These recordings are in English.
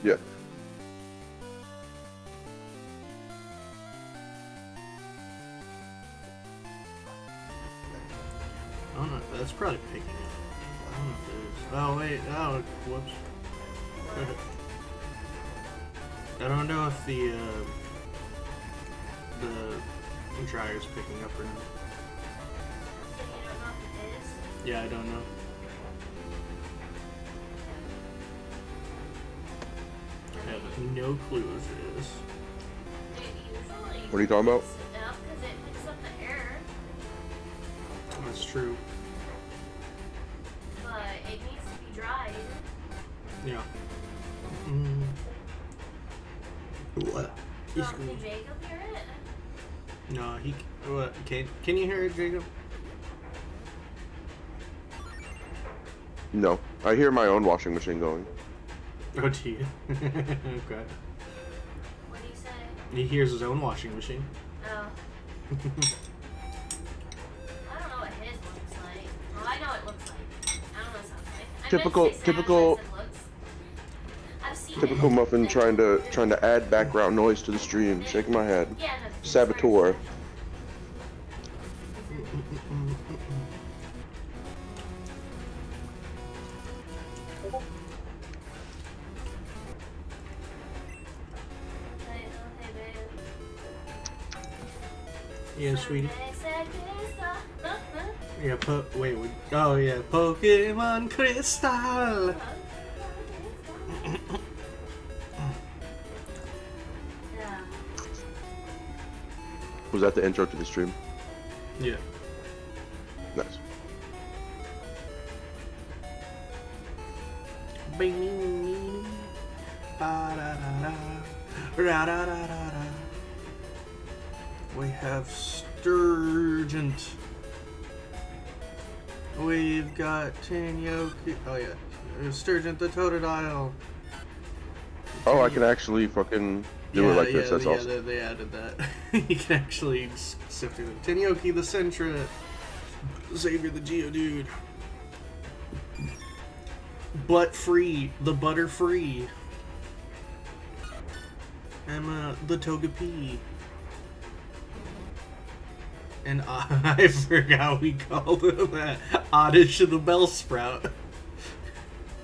Yeah. I don't know. That's probably picking up. I don't know if it is. Oh wait. Oh, whoops. I don't know if the dryer's picking up or not. So you don't know if it is? Yeah, I don't know. I have no clue if it is. It usually What are you talking about? picks it up because it picks up the air, That's true. but it needs to be dried. Yeah. What? So can Jacob hear it? No, he. What? Can you hear it, Jacob? No. I hear my own washing machine going. Oh, gee. Okay. What do you say? He hears his own washing machine. Oh. I don't know what his looks like. Well, I know what it looks like. I don't know what it sounds like. I meant to say sounds, I said looks. I've seen Typical it. muffin trying to add background noise to the stream. Shaking my head. Yeah, no, Saboteur. Yeah, sweetie. Yeah, wait, oh yeah, Pokemon Crystal! Yeah. Was that the intro to the stream? Yeah. Nice. Bing, ba-da-da-da, ra-da-da-da-da. We have Sturgent. We've got Tanyoki. Oh yeah, Sturgent the Totodile. Oh, I can actually fucking do it like this. That's awesome. Yeah, they added that. You can actually sift through them. Tanyoki the Sentra. Xavier the Geodude. Butt free, the butter free. Emma the Togepi. And I forgot we called him that. Oddish the Bellsprout.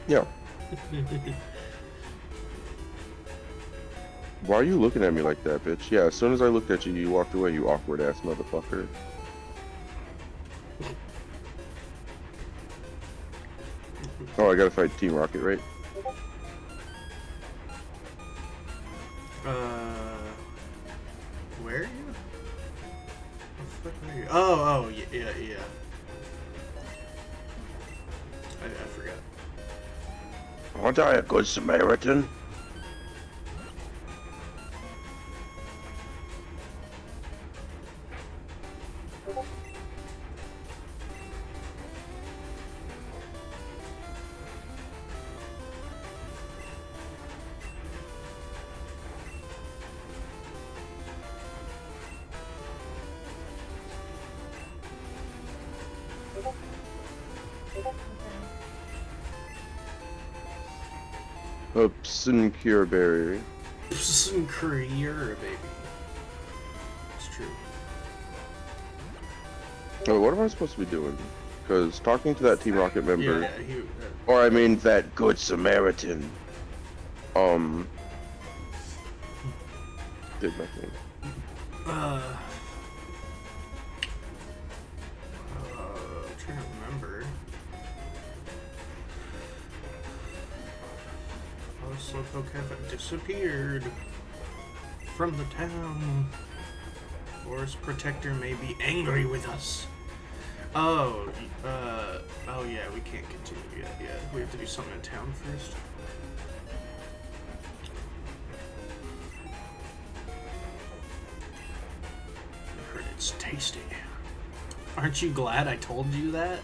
Yeah. Why are you looking at me like that, bitch? Yeah, as soon as I looked at you, you walked away, you awkward ass motherfucker. Oh, I gotta fight Team Rocket, right? Where are you? Where the fuck are you? Oh, yeah. I forgot. Aren't I a good Samaritan? Oops, and Cure Berry. Some career, baby. It's true. Oh, what am I supposed to be doing? Because talking to that Team Rocket member, Yeah, or I mean that good Samaritan, did nothing. I'm trying to remember. Oh, Slowpoke have disappeared from the town. Forest Protector may be angry with us. Oh yeah, we can't continue yet. Yeah, we have to do something in town first. I heard it's tasty. Aren't you glad I told you that?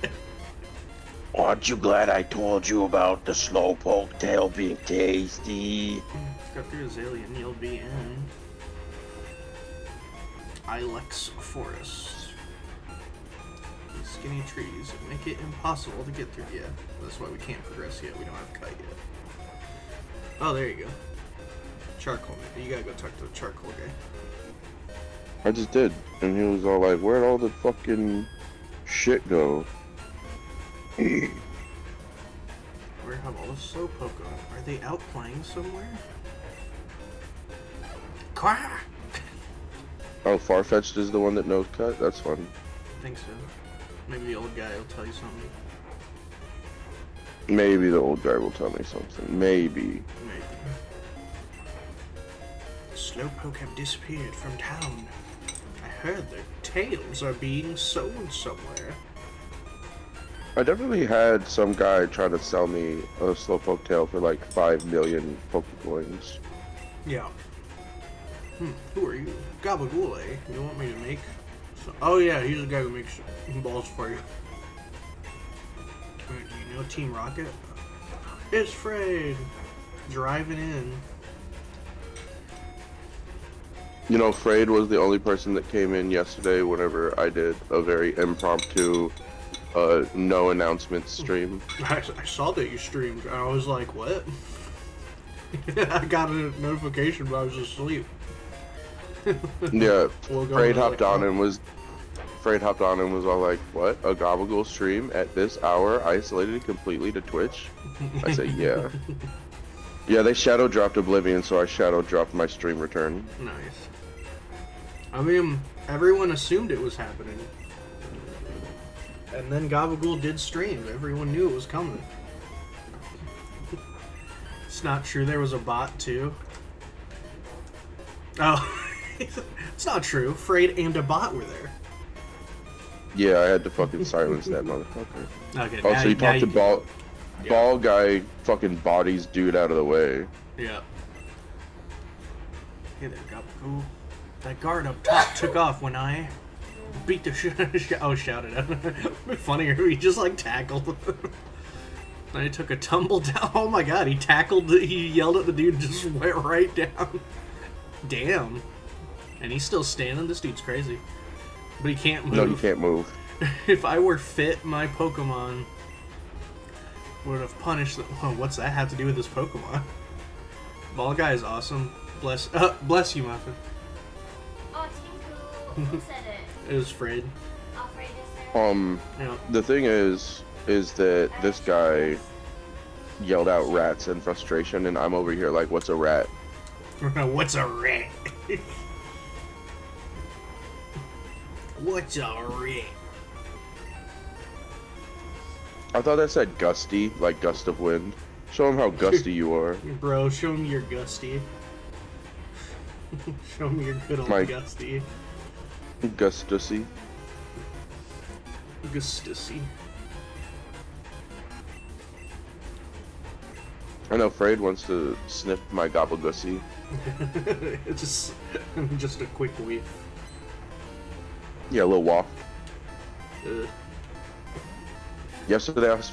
Aren't you glad I told you about the Slowpoke tail being tasty? Got through Azalea and you'll be in Ilex Forest. These skinny trees make it impossible to get through. Yeah, that's why we can't progress yet. We don't have a cut yet. Oh, there you go. Charcoal man. You gotta go talk to the charcoal guy. I just did, and he was all like, "Where'd all the fucking shit go?" Where have all the slowpoke gone? Are they out playing somewhere? Quack! Oh, Farfetch'd is the one that knows cut? That's fun. I think so. Maybe the old guy will tell you something. Maybe the old guy will tell me something. Maybe. Maybe. Slowpoke have disappeared from town. I heard their tails are being sold somewhere. I definitely had some guy try to sell me a slowpoke tail for like 5 million Pokecoins. Yeah. Who are you? Gabagool, eh? You want me to make... Oh yeah, he's the guy who makes balls for you. Do you know Team Rocket? It's Fred! Driving in. You know, Frayed was the only person that came in yesterday whenever I did a very impromptu, no announcement stream. I saw that you streamed, and I was like, what? I got a notification, but I was asleep. Yeah, Frayed hopped like, on and was all like, "What? A Gabagool stream at this hour, isolated completely to Twitch?" I said, "Yeah." Yeah, they shadow dropped Oblivion, so I shadow dropped my stream return. Nice. I mean, everyone assumed it was happening. And then Gabagool did stream. Everyone knew it was coming. It's not true there was a bot, too. Oh. It's not true. Frayed and a bot were there. Yeah, I had to fucking silence that motherfucker. Okay, Oh, so you talked to Ball guy fucking bodies dude out of the way. Yeah. Hey there, Gabagool. That guard up top took off when I beat the shit. Oh, shouted out. It'd be funnier if he just like tackled. Then he took a tumble down. Oh my god, he yelled at the dude and just went right down. Damn. And he's still standing. This dude's crazy. But he can't move. No, you can't move. If I were fit, my Pokemon would have punished them. Oh, what's that have to do with this Pokemon? Ball guy is awesome. Bless you, Muffin. Oh, Tinku. Who said it? It was Fred. Oh, Fred is there. Yeah. The thing is that this guy yelled out rats in frustration, and I'm over here like, "What's a rat?" What's a rat? What's a rat? I thought that said gusty, like gust of wind. Show him how gusty you are. Bro, show me your gusty. Show me your good old gusty. Gustusy. Gustusy. I know Frayed wants to sniff my gobblegussie. It's just a quick whiff. Yeah, a little waft. Yesterday I was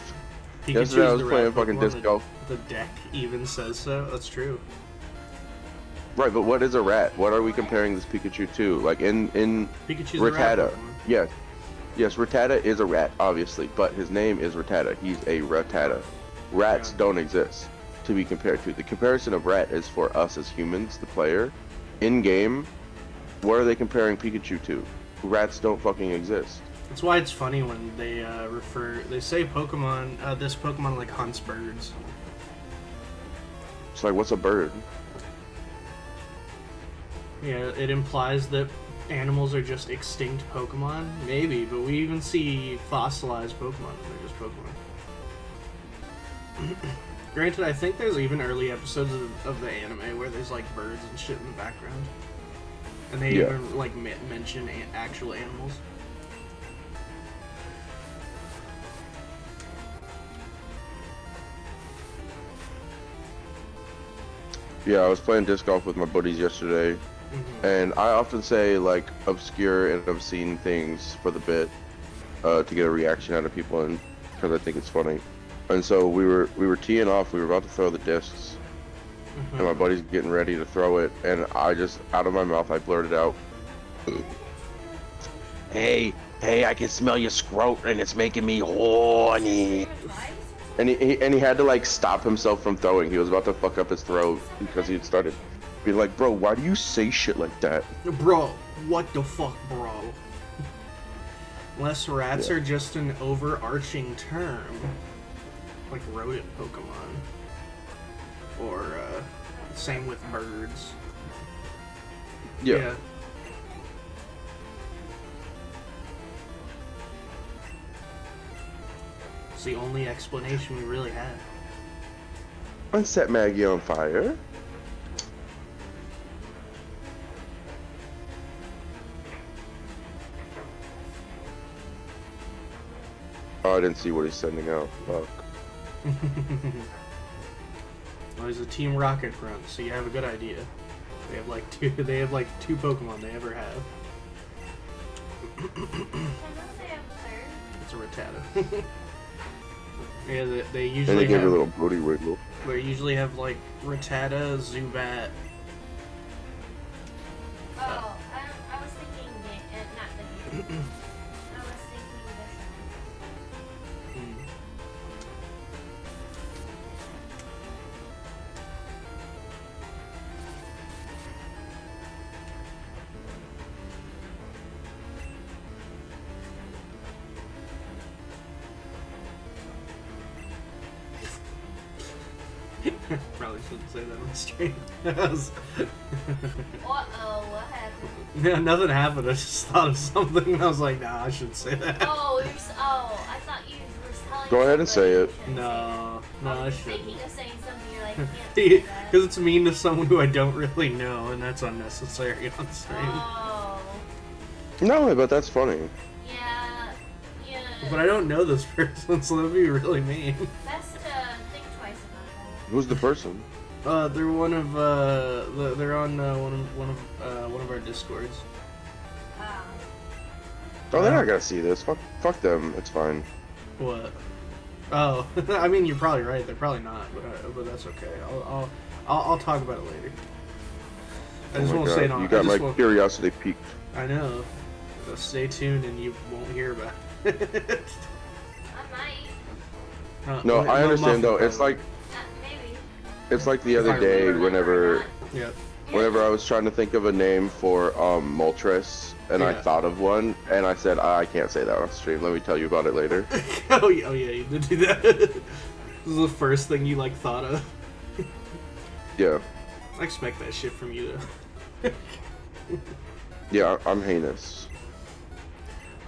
playing fucking disc golf. The deck even says so. That's true. Right, but what is a rat? What are we comparing this Pikachu to? Like in Pikachu's Rattata. a rat. Yes, Rattata is a rat, obviously, but his name is Rattata. He's a Rattata. Rats don't exist to be compared to. The comparison of rat is for us as humans, the player. In game, what are they comparing Pikachu to? Rats don't fucking exist. That's why it's funny when they they say Pokemon, this Pokemon like hunts birds. It's like, what's a bird? Yeah, it implies that animals are just extinct Pokemon. Maybe, but we even see fossilized Pokemon, and they're just Pokemon. Granted, I think there's even early episodes of the anime where there's like birds and shit in the background. And they even like mention actual animals. Yeah, I was playing disc golf with my buddies yesterday, and I often say like obscure and obscene things for the bit to get a reaction out of people, and because I think it's funny. And so we were teeing off. We were about to throw the discs, and my buddy's getting ready to throw it, and I just out of my mouth I blurted out, Hey, I can smell your scrot and it's making me horny. And he had to like stop himself from throwing. He was about to fuck up his throw because he had started being like, bro, why do you say shit like that? Bro, what the fuck, bro? Less rats are just an overarching term. Like rodent Pokemon. Or, same with birds. Yeah. It's the only explanation we really have. I set Maggie on fire. Oh, I didn't see what he's sending out. Fuck. Well, he's a Team Rocket grunt, so you have a good idea. They have like two. They have like 2 Pokemon they ever have. It's a Rattata. Yeah, they usually. And they give have, her a little booty wiggle. They usually have like Rattata, Zubat. Oh, I was thinking not the game. I was thinking this one. Probably shouldn't say that on stream. Uh-oh, what happened? Yeah, nothing happened. I just thought of something and I was like, nah, I shouldn't say that. Oh, I thought you were telling Go ahead and say it. No, I was shouldn't. thinking of saying something, you're like, you can't say that. Because it's mean to someone who I don't really know, and that's unnecessary on stream. Oh, No, but that's funny. yeah. But I don't know this person, so that'd be really mean. Best to think twice about Who's the person? They're one of they're on one of our discords. that. Oh, they're not gonna see this. Fuck them. It's fine. What? Oh, I mean, you're probably right. They're probably not, but that's okay. I'll talk about it later. I just Oh my won't God, say it on. you got I just my won't- curiosity piqued. I know. So stay tuned, and you won't hear about it. I might. No, wait, I understand though. Muffin It's like Maybe. the other day whenever Yep. I was trying to think of a name for Moltres, and I Yeah. thought of one, and I said I can't say that on stream. Let me tell you about it later. Oh yeah, you did do that. This is the first thing you like thought of. Yeah, I expect that shit from you though. yeah, I'm heinous.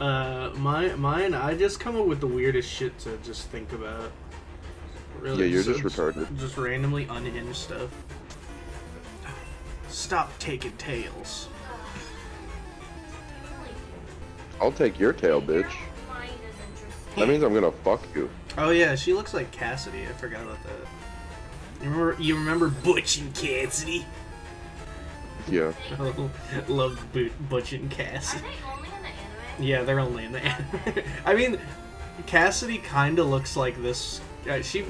Mine, I just come up with the weirdest shit to just think about. Really, Yeah, you're just retarded. Just randomly unhinged stuff. Stop taking tails. I'll take your tail, bitch. Mind is interesting. That means I'm gonna fuck you. Oh yeah, she looks like Cassidy. I forgot about that. You remember Butch and Cassidy? Yeah. Loved Butch and Are Cassidy. they only in the anime? Yeah, they're only in the anime. I mean, Cassidy kind of looks like this. She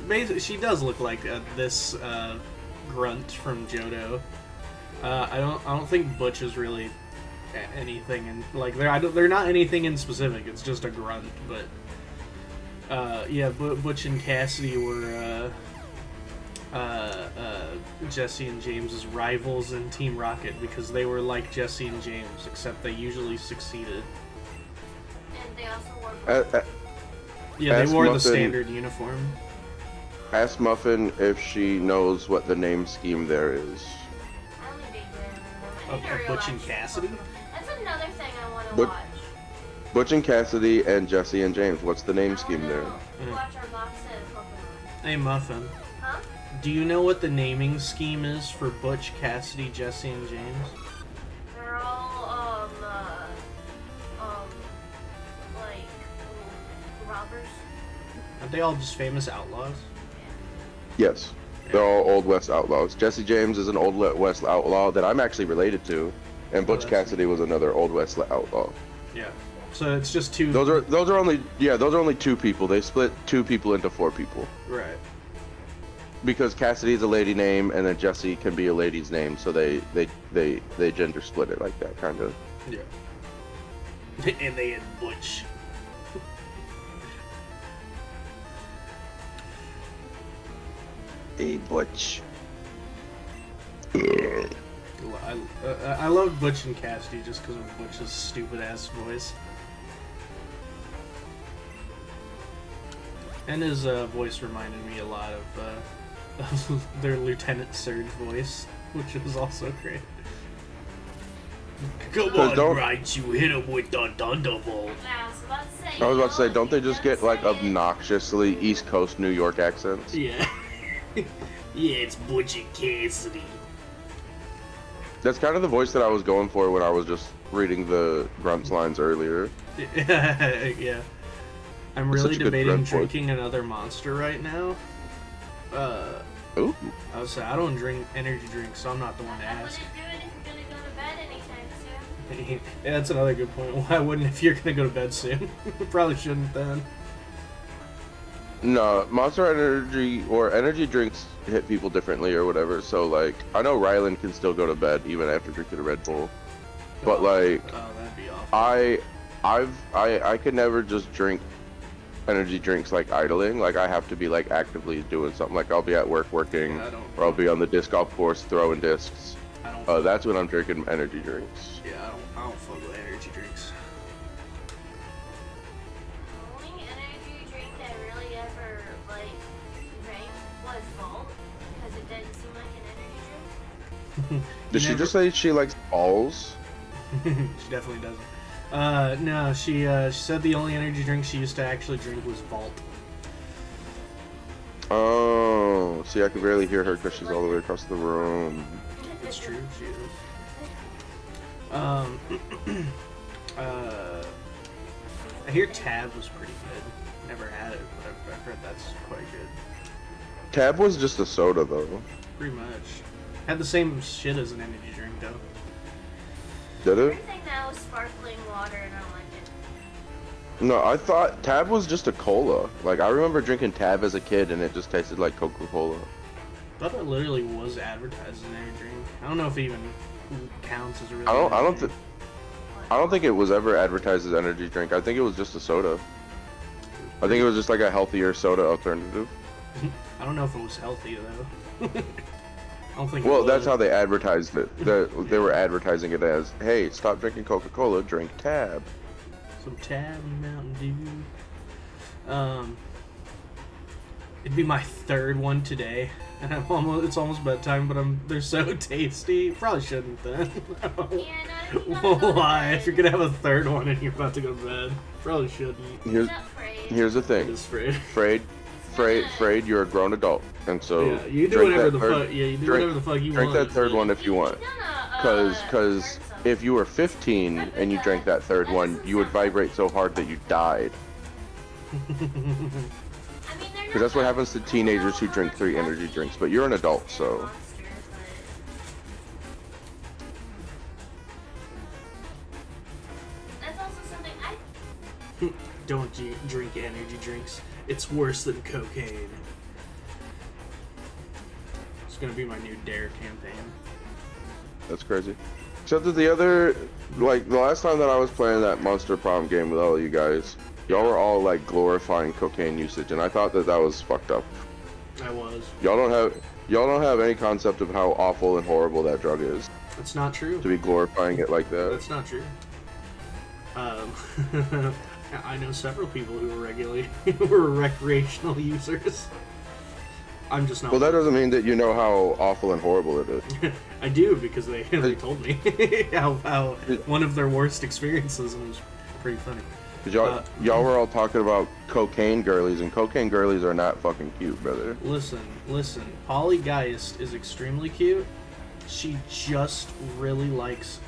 does look like this grunt from Johto. I don't think Butch is really anything in like they're not anything in specific. It's just a grunt, but yeah, Butch and Cassidy were Jesse and James's rivals in Team Rocket because they were like Jesse and James, except they usually succeeded. And they also wore Yeah, Ask they wore the Muffin- standard uniform. Ask Muffin if she knows what the name scheme there is. I don't think they did. I Of think they're Butch and real Cassidy? That's another thing I want to But- watch. Butch and Cassidy and Jesse and James. What's the name I scheme wanna there? watch our box set of Pokemon. Hey Muffin, Huh? do you know what the naming scheme is for Butch, Cassidy, Jesse, and James? They're all like robbers. Aren't they all just famous outlaws? Yes. They're all Old West outlaws. Jesse James is an Old West outlaw that I'm actually related to, and Butch that's Cassidy was another Old West outlaw. Yeah. So it's just two. Those are only 2 people. They split 2 people into 4 people Right. because Cassidy is a lady name, and then Jesse can be a lady's name. So they gender split it like that, kind of. Yeah. And they had Butch. Hey, Butch. Yeah. I love Butch and Cassidy just because of Butch's stupid ass voice. And his voice reminded me a lot of their Lieutenant Surge voice, which was also great. Come on, Raichu, hit him with the Thunderbolt. I was about to say, don't they just get like obnoxiously East Coast New York accents? Yeah. Yeah, it's Butch and Cassidy. That's kind of the voice that I was going for when I was just reading the Grunts lines earlier. Yeah. I'm It's really such a good debating Grunt voice. drinking another Monster right now. Ooh. I would say I don't drink energy drinks, so I'm not the one to I ask. wouldn't do it if you're gonna go to bed anytime soon. Yeah, that's another good point. Why wouldn't if you're gonna go to bed soon? Probably shouldn't then. No, Monster Energy or energy drinks hit people differently or whatever. So like, I know Rylan can still go to bed even after drinking a Red Bull, but like, Oh, that'd be awful. I could never just drink energy drinks like idling. Like I have to be like actively doing something. Like I'll be at work working, Yeah, I don't- or I'll be on the disc golf course throwing discs. I don't. That's when I'm drinking energy drinks. Yeah, I don't fuck with energy drinks. The only energy drink that I really ever like drank was Vault because it didn't seem like an energy drink. Did she just say she likes balls? She definitely doesn't. No, she said the only energy drink she used to actually drink was Vault. Oh, see, I can barely hear her because she's all the way across the room. It's true, she is. I hear Tab was pretty good. Never had it, but I've heard that's quite good. Tab was just a soda though. Pretty much. Had the same shit as an energy drink though. Did it? Everything now is sparkling water and I don't like it. No, I thought Tab was just a cola. Like I remember drinking Tab as a kid and it just tasted like Coca-Cola. I thought it literally was advertised as an energy drink. I don't know if it even counts as a real I energy drink. don't think it was ever advertised as energy drink. I think it was just a soda. I think it was just like a healthier soda alternative. I don't know if it was healthy though. I don't think. Well, it that's was. how they advertised it. They were advertising it as, "Hey, stop drinking Coca-Cola, drink Tab." Some Tab and Mountain Dew. It'd be my third one today, and it's almost bedtime, but they're so tasty. Probably shouldn't then. Yeah, not if you gotta go to Why? bed. If you're gonna have a third one and you're about to go to bed, probably shouldn't. Here's the thing. Just afraid. Afraid you're a grown adult, and so Yeah, you do drink whatever that the third- fuck. Yeah, you do drink- whatever the fuck you Drink want. that third one if you want. Because if you were 15 and you drank that third one, you would vibrate so hard that you died. Because that's what happens to teenagers who drink 3 energy drinks. But you're an adult, so. That's also something I Don't drink energy drinks. It's worse than cocaine. It's gonna be my new DARE campaign. That's crazy. Except that the other, like, the last time that I was playing that Monster Prom game with all of you guys, y'all were all, like, glorifying cocaine usage, and I thought that that was fucked up. I was. Y'all don't have any concept of how awful and horrible that drug is, That's not true. to be glorifying it like that. That's not true. I know several people who were recreational users. I'm just not. Well, that doesn't mean that you know how awful and horrible it is. I do because they told me how one of their worst experiences, and it was pretty funny. 'Cause y'all were all talking about cocaine girlies, and cocaine girlies are not fucking cute, brother. Listen. Polly Geist is extremely cute. She just really likes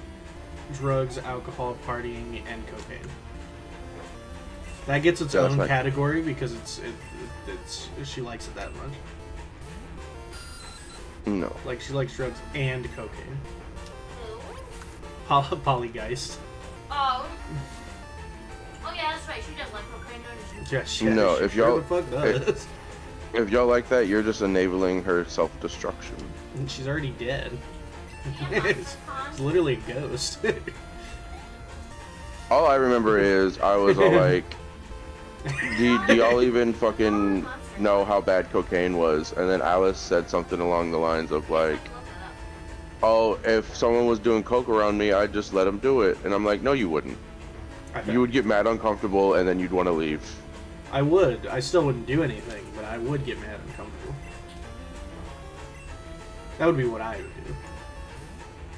drugs, alcohol, partying, and cocaine. That gets its Yeah, that's own fine. category because it's she likes it that much. No. Like she likes drugs and cocaine. Polygeist. Oh. Oh yeah, that's right. She does like cocaine, doesn't she? Yeah, she, No, she if sure y'all- the fuck does. If y'all like that, you're just enabling her self-destruction. And she's already dead. Yeah, it's literally a ghost. All I remember is I was all like, do y'all even fucking know how bad cocaine was, and then Alice said something along the lines of like, "Oh, if someone was doing coke around me, I'd just let them do it." And I'm like, "No, you wouldn't. You would get mad, uncomfortable, and then you'd want to leave." I would. I still wouldn't do anything, but I would get mad and uncomfortable. That would be what I would do.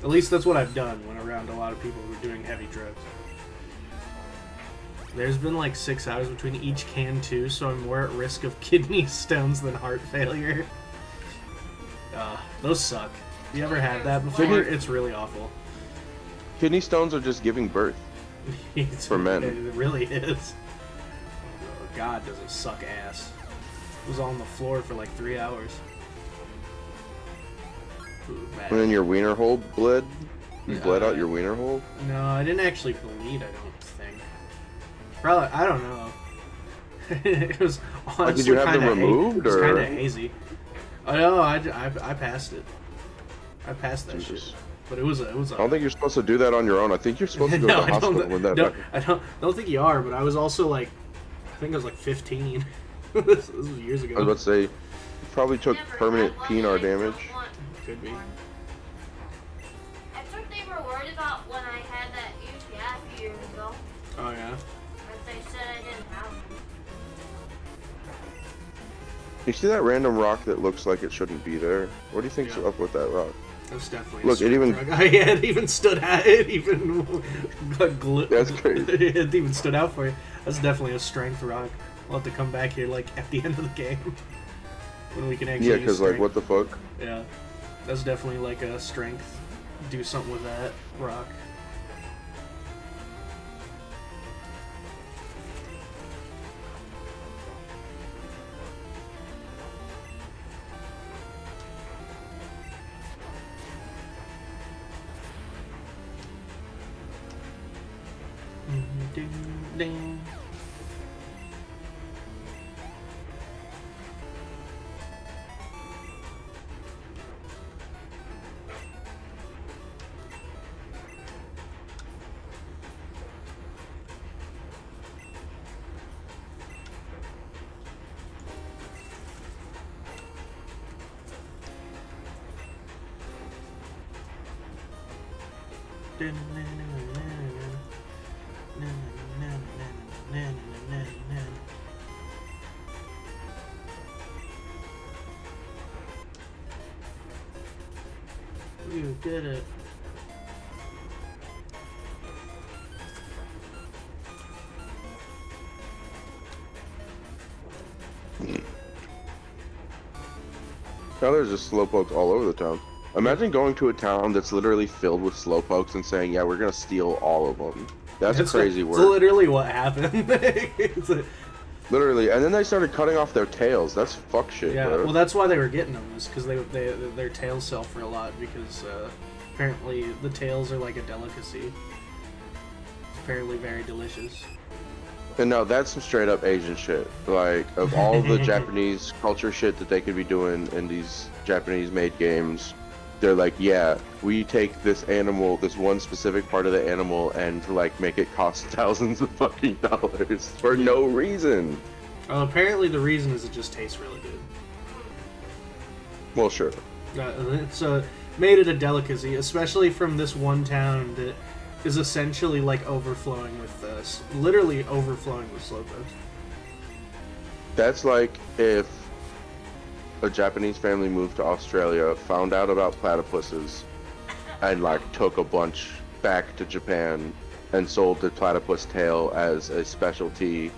At least that's what I've done when around a lot of people who are doing heavy drugs. There's been like 6 hours between each can too, so I'm more at risk of kidney stones than heart failure. Those suck. You ever had that before? It's really awful. Kidney stones are just giving birth. For men. It really is. Oh, God, does it suck ass. It was on the floor for like 3 hours. Ooh, and then your wiener hole bled? You bled out your wiener hole? No, I didn't actually bleed, I don't think. Probably, I don't know. It was honestly did you have them removed? It was kind of hazy. Oh no, I passed it. I passed that Jesus. shit. But it was a. I don't think you're supposed to do that on your own. I think you're supposed to go to the hospital when that happens. I don't think you are, but I was also like, I think I was like 15. This was years ago. I was about to say, you probably took permanent PNR damage. Could be. I thought they were worried about when I had that UTI a few years ago. Oh yeah. But they said I didn't have them. You see that random rock that looks like it shouldn't be there? What do you think's up with that rock? That's definitely. Look, it even. Yeah, it even stood out. It even. That's crazy. It even stood out for you. That's definitely a strength rock. We'll have to come back here like at the end of the game when we can actually. Yeah, because like what the fuck? Yeah, that's definitely like a strength. Do something with that rock. Ding. You did it. Now there's just slowpokes all over the town. Imagine going to a town that's literally filled with slowpokes and saying, "Yeah, we're gonna steal all of them." That's crazy work. That's literally what happened. Literally, and then they started cutting off their tails. That's fuck shit, yeah, bro. well, that's why they were getting them, is because their tails sell for a lot, because apparently the tails are like a delicacy. It's apparently very delicious. And no, that's some straight up Asian shit. Like, of all the Japanese culture shit that they could be doing in these Japanese made games, they're like, yeah, we take this animal, this one specific part of the animal, and like make it cost thousands of fucking dollars for no reason. Apparently the reason is it just tastes really good. Well, sure. So made it a delicacy, especially from this one town that is essentially like overflowing with literally overflowing with slowpokes. That's like if a Japanese family moved to Australia, found out about platypuses, and like took a bunch back to Japan and sold the platypus tail as a specialty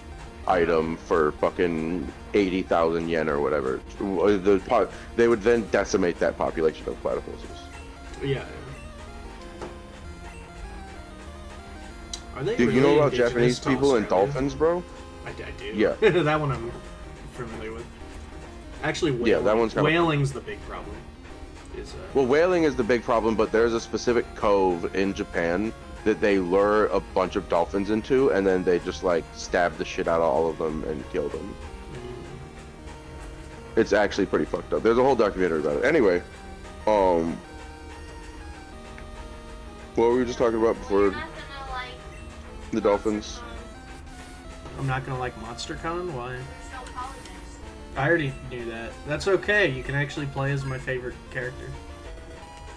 item for fucking 80,000 yen or whatever. They would then decimate that population of platypuses. Yeah. Are they Dude, really you know about indigenous Japanese to people and Australia? dolphins, bro? I do. Yeah. That one I'm familiar with. Actually, whaling. Yeah, that one's kinda whaling's the big problem. Well, whaling is the big problem, but there's a specific cove in Japan that they lure a bunch of dolphins into, and then they just like stab the shit out of all of them and kill them. It's actually pretty fucked up. There's a whole documentary about it. Anyway, what were we just talking about before the dolphins? I'm not gonna like MonsterCon. Why? I already knew that. That's okay. You can actually play as my favorite character,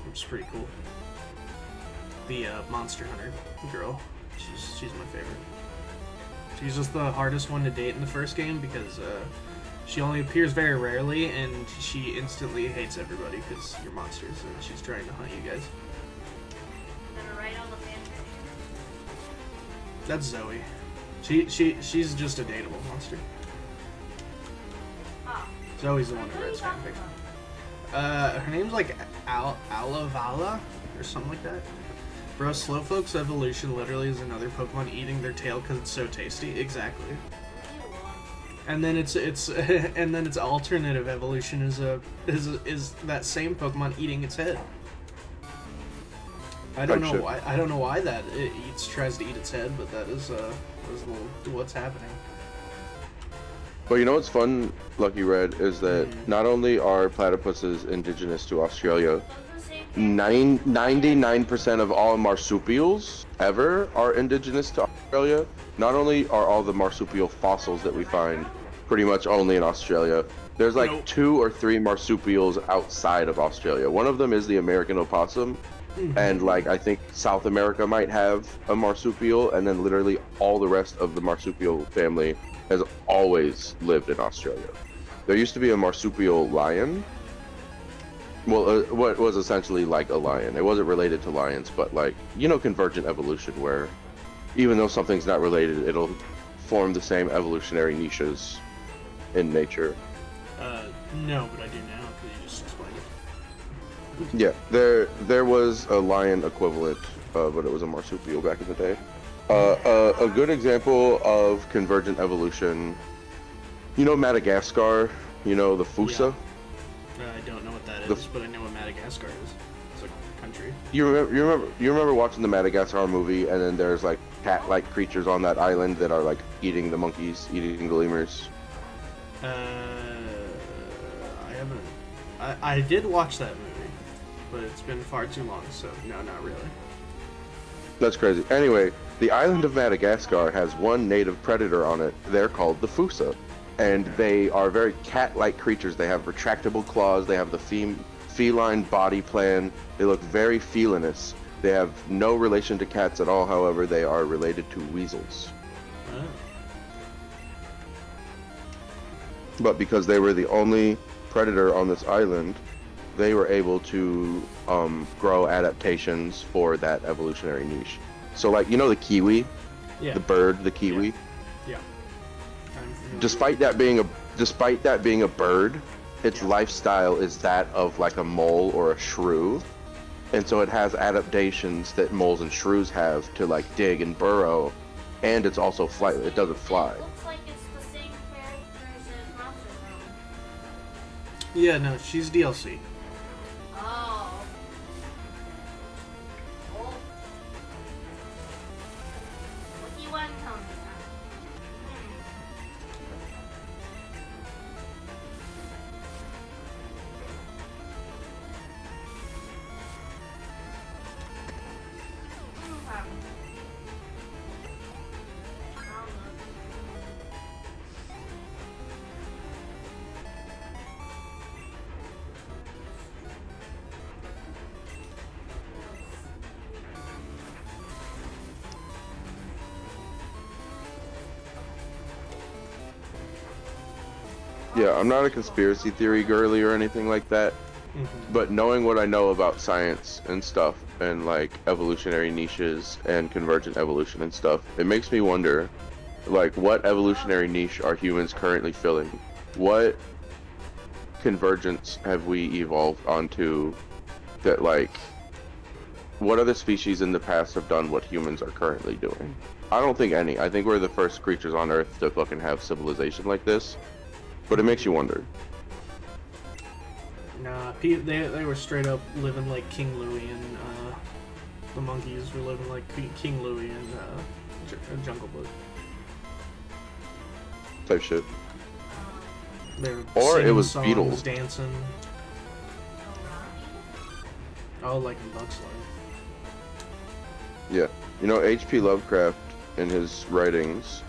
which is pretty cool. The Monster Hunter girl. She's my favorite. She's just the hardest one to date in the first game because she only appears very rarely and she instantly hates everybody because you're monsters and she's trying to hunt you guys. I'm gonna write all the fanfic. That's Zoe. She's just a dateable monster. Oh. Zoe's the one who writes fanfic. Her name's like Alavala or something like that. Bro, Slowpoke's evolution literally is another Pokemon eating their tail because it's so tasty. Exactly. And then its and then its alternative evolution is that same Pokemon eating its head. I don't know why. I don't know why that it tries to eat its head, but that is what's happening. But you know what's fun, Lucky Red, is that not only are platypuses indigenous to Australia, 99% of all marsupials ever are indigenous to Australia. Not only are all the marsupial fossils that we find pretty much only in Australia, there's like 2 or 3 marsupials outside of Australia. One of them is the American opossum, and like I think South America might have a marsupial, and then literally all the rest of the marsupial family has always lived in Australia. There used to be a marsupial lion. Well, what was essentially like a lion. It wasn't related to lions, but like, you know, convergent evolution, where even though something's not related, it'll form the same evolutionary niches in nature. No, but I do now, because you just explained it. Yeah, there was a lion equivalent, but it was a marsupial back in the day. A good example of convergent evolution, you know Madagascar, you know the Fusa? Yeah. I don't know what that is, but I know what Madagascar is. It's a country. You remember watching the Madagascar movie, and then there's like cat-like creatures on that island that are like eating the monkeys, eating the lemurs. I haven't. I did watch that movie, but it's been far too long, so no, not really. That's crazy. Anyway, the island of Madagascar has one native predator on it. They're called the Fusa. And they are very cat-like creatures. They have retractable claws. They have the feline body plan. They look very felinous. They have no relation to cats at all. However, they are related to weasels. Oh. But because they were the only predator on this island, they were able to grow adaptations for that evolutionary niche. So, like, you know the kiwi? Yeah. The bird, the kiwi? Yeah. Despite that being a bird, its lifestyle is that of like a mole or a shrew, and so it has adaptations that moles and shrews have to like dig and burrow, and it's also flight. It doesn't fly. Looks like it's the same characters as Monster Hunter. Yeah, no, she's DLC. Oh. Oh. What do you want to tell me, Yeah, I'm not a conspiracy theory girly or anything like that, but knowing what I know about science and stuff, and like evolutionary niches and convergent evolution and stuff, it makes me wonder, like, what evolutionary niche are humans currently filling? What convergence have we evolved onto that, like, what other species in the past have done what humans are currently doing? I don't think any. I think we're the first creatures on Earth to fucking have civilization like this. But it makes you wonder. Nah, they were straight up living like King Louie, and the monkeys were living like King Louie and Jungle Book. Type shit. They were Or singing it was songs, beetles. dancing. Oh, like in Bugs Life. Yeah. You know, H.P. Lovecraft, in his writings,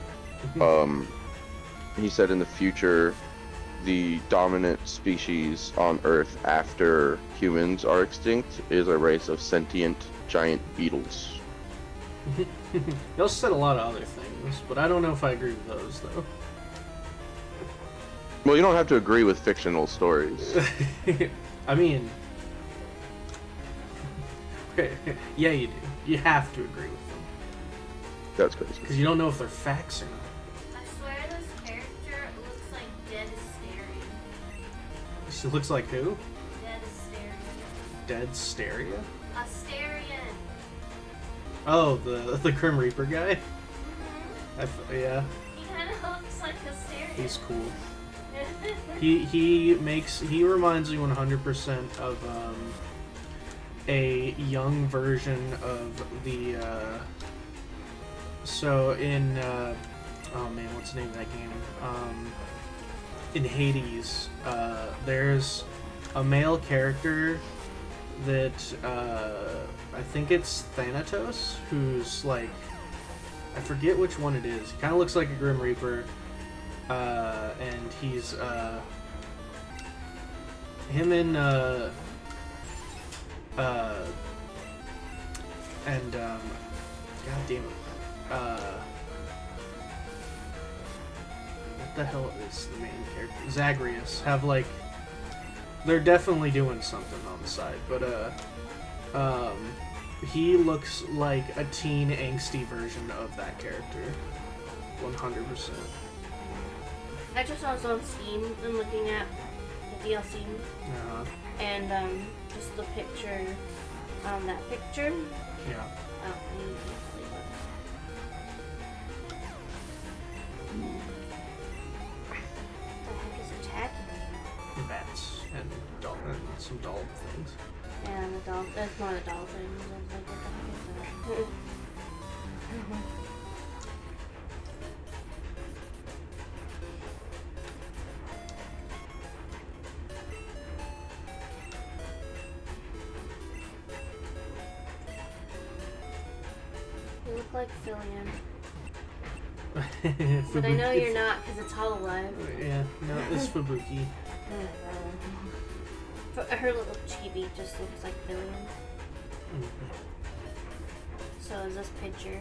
he said in the future, the dominant species on Earth after humans are extinct is a race of sentient giant beetles. You also said a lot of other things, but I don't know if I agree with those, though. Well, you don't have to agree with fictional stories. I mean... yeah, you do. You have to agree with them. That's crazy. Because you don't know if they're facts or not. I swear this character looks like Dead Hysteria. She looks like who? Dead Hysteria. Dead Stereo? Asterian. Oh, the Grim Reaper guy? Mm-hmm. Yeah, He kind of looks like Asterian. he's cool. He reminds me 100% of a young version of the so in oh man, what's the name of that game? In Hades, there's a male character that I think it's Thanatos, who's like, I forget which one it is. He kind of looks like a Grim Reaper. And he's, him and, god damn it, what the hell is the main character? Zagreus, have like, they're definitely doing something on the side, but, he looks like a teen angsty version of that character, 100%. I just was on Steam and looking at the DLC and just the picture, that picture. Yeah. Oh, I need to believe it. What the heck is attacking me? Bats and some doll things. Yeah, and the dog. That's not a dolphin. I was like, what the heck is that? You look like Fillion. But I know you're not because it's Hololive. Yeah, no, it's Fubuki. Her little chibi just looks like Fillion. So is this picture.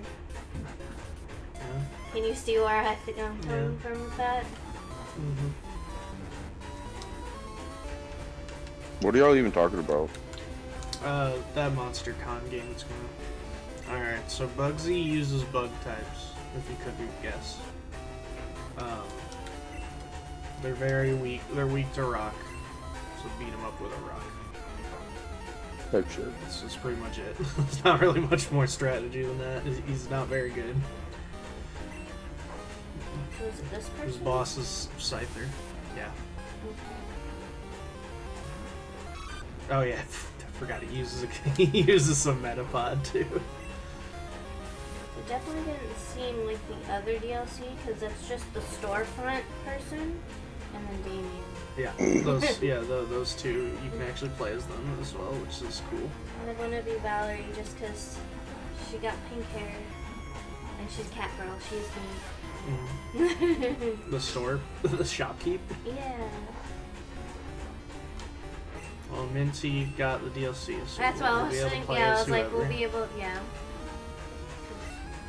Yeah. Can you see where I think I'm coming from with that? What are y'all even talking about? That Monster Con game is going. Alright, so Bugsy uses bug types, if you couldn't guess. They're very weak. They're weak to rock. So beat them up with a rock. Type shit. That's pretty much it. There's not really much more strategy than that. He's not very good. So is it this person? His boss is Scyther. Yeah. Okay. Oh yeah, I forgot he uses some Metapod too. It definitely didn't seem like the other DLC because it's just the storefront person and then Damien. Yeah, those two you can actually play as them as well, which is cool. And I'm gonna be Valerie just because she got pink hair and she's cat girl. She's me. The store, the shopkeep. Yeah. Well, Minty got the DLC, so That's what I was thinking. Yeah, I was like, whoever. we'll be able. Yeah.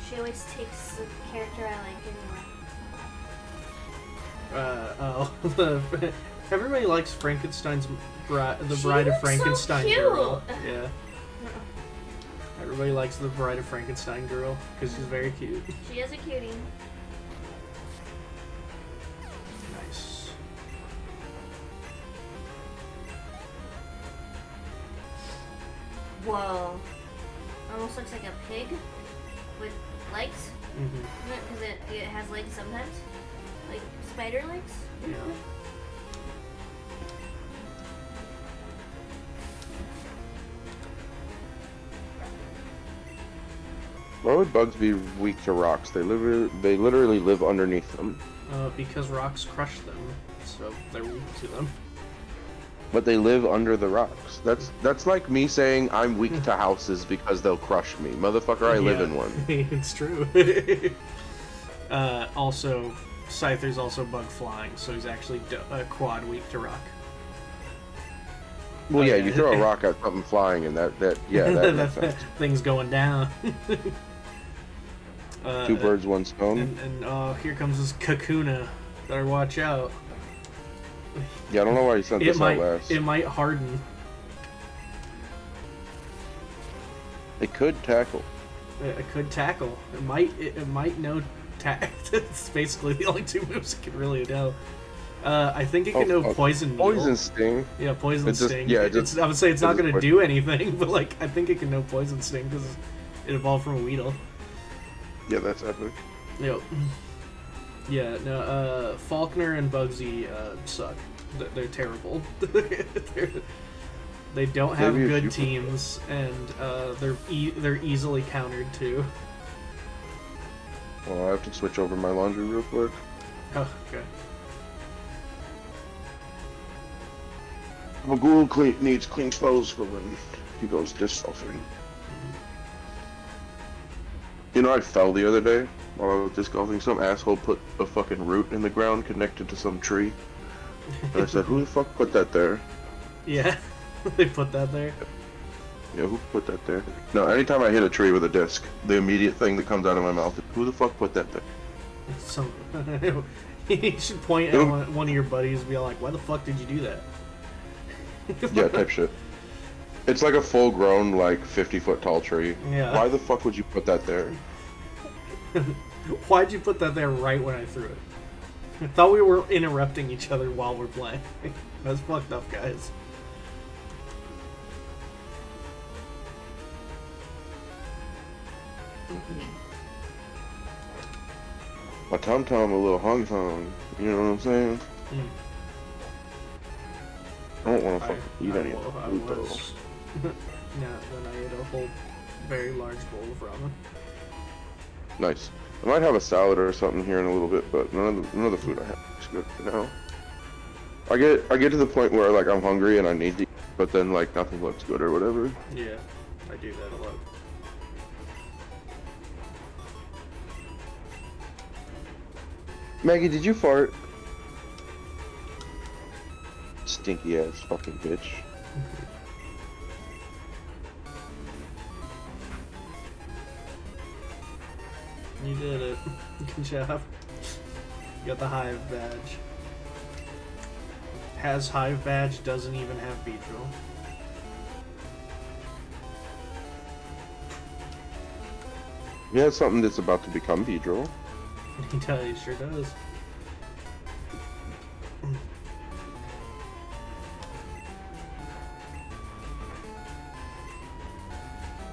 She always takes the character I like anyway. Everybody likes Frankenstein's bride She of looks Frankenstein so cute. girl. Yeah. Everybody likes the Bride of Frankenstein girl because she's very cute. She is a cutie. Nice. Whoa. Almost looks like a pig with legs. Because it has legs sometimes. Like spider legs. Yeah. Why would bugs be weak to rocks? They literally live underneath them. Because rocks crush them, so they're weak to them. But they live under the rocks. That's like me saying I'm weak to houses because they'll crush me. Motherfucker, I live in one. It's true. Also, Scyther's also bug flying, so he's actually quad weak to rock. Well, yeah, you throw a rock at something flying, and that makes sense. Thing's going down. Two birds, one stone. And here comes this Kakuna. Better watch out. Yeah, I don't know why you sent this out last. It might harden. It could tackle. It could tackle. It might know tact. It's basically the only two moves it can really know. I think it can know poison. Poison sting. Yeah, poison sting. Yeah, I would say it's not going to do anything, but like I think it can know poison sting because it evolved from a Weedle. Yeah, that's epic. Yep. Yeah, no, Falkner and Bugsy suck. They're terrible. They don't have good teams, and they're easily countered too. Well, I have to switch over my laundry real quick. Oh, okay. Magul needs clean clothes for when he goes disc golfing. You know, I fell the other day while I was disc golfing. Some asshole put a fucking root in the ground connected to some tree. And I said, who the fuck put that there? Yeah, they put that there. Yeah, who put that there? No, anytime I hit a tree with a disc, the immediate thing that comes out of my mouth is, who the fuck put that there? You should point at one of your buddies and be like, why the fuck did you do that? Yeah, type shit. It's like a full-grown, like, 50-foot tall tree. Yeah. Why the fuck would you put that there? Why'd you put that there right when I threw it? I thought we were interrupting each other while we're playing. That's fucked up, guys. My tom-tom a little hung-hung. You know what I'm saying? I don't want to fucking eat any of the food, though. Yeah, then I ate a whole very large bowl of ramen. Nice. I might have a salad or something here in a little bit, but none of the food I have is good for now. I get to the point where like I'm hungry and I need to eat, but then like nothing looks good or whatever. Yeah, I do that a lot. Maggie, did you fart? Stinky ass fucking bitch. You did it. Good job. You got the Hive badge. Has Hive badge, doesn't even have Beedrill. He has something that's about to become Beedrill. He sure does.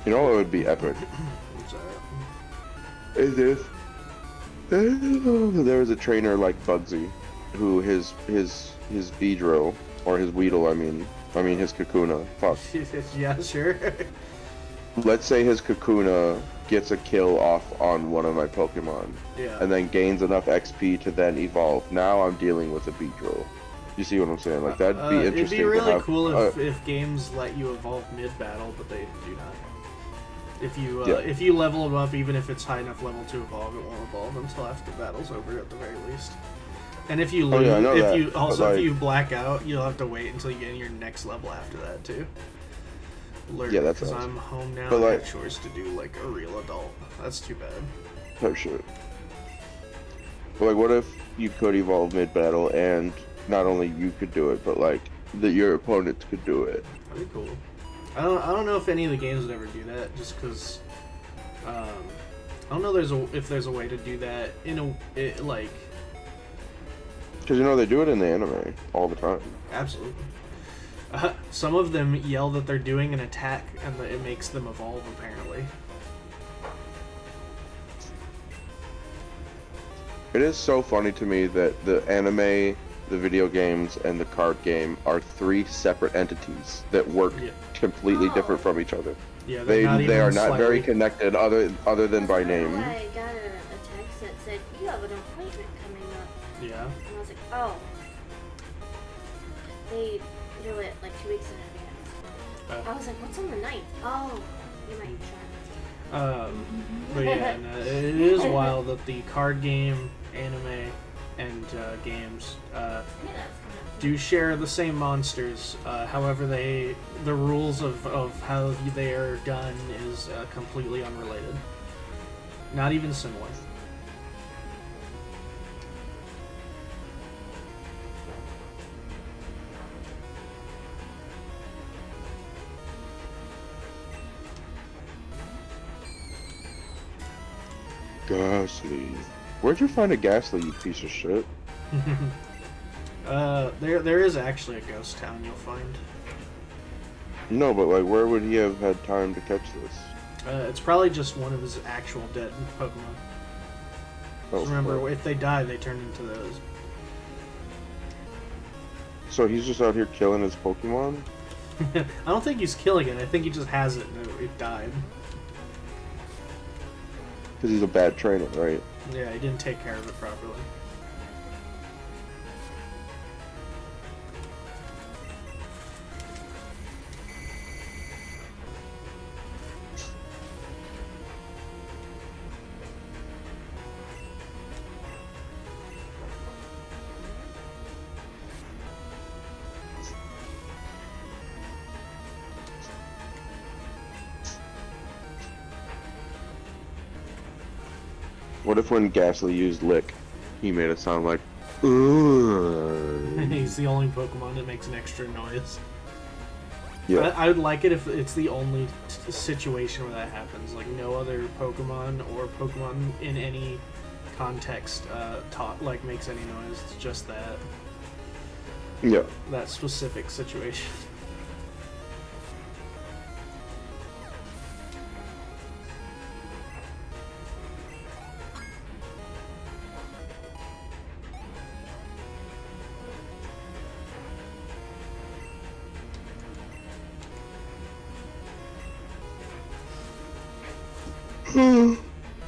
You know what would be epic? What's that? Is this? There was a trainer like Bugsy, who his Beedrill, or his Weedle, I mean his Kakuna. Fuck. Yeah, sure. Let's say his Kakuna gets a kill off on one of my Pokemon, Yeah. and then gains enough XP to then evolve. Now I'm dealing with a Beedrill. You see what I'm saying? Like that'd be interesting. It'd be really to have, cool if games let you evolve mid-battle, but they do not. If you level them up, even if it's high enough level to evolve, it won't evolve until after the battle's over at the very least. And if you lose, if you black out, you'll have to wait until you get in your next level after that too. Yeah, that's because awesome. I'm home now. But I like, have chores to do like a real adult. That's too bad. Oh shit. But like, what if you could evolve mid-battle and not only you could do it, but like your opponents could do it? That'd be cool. I don't know if any of the games would ever do that, just because I don't know if there's a way to do that like. Because you know they do it in the anime all the time. Absolutely. Some of them yell that they're doing an attack, and it makes them evolve. Apparently. It is so funny to me that the anime, the video games, and the card game are three separate entities that work completely different from each other. Yeah, they are not very connected other than by name. I got a text that said, you have an appointment coming up. Yeah. And I was like, oh. They do it like 2 weeks in advance. I was like, what's on the 9th? Oh, you might try. But yeah, no, it is wild that the card game, anime, and games do share the same monsters. However, the rules of how they are done is completely unrelated. Not even similar. Ghastly. Where'd you find a Ghastly, you piece of shit? There is actually a ghost town you'll find. No, but like, where would he have had time to catch this? It's probably just one of his actual dead Pokemon. Oh, Remember, fuck. if they die, they turn into those. So he's just out here killing his Pokemon? I don't think he's killing it. I think he just has it and it died. Because he's a bad trainer, right? Yeah, he didn't take care of it properly. What if when Ghastly used Lick, he made it sound like, "Ugh." He's the only Pokemon that makes an extra noise. Yeah. I would like it if it's the only situation where that happens. Like, no other Pokemon or Pokemon in any context makes any noise. It's just that. Yeah. That specific situation.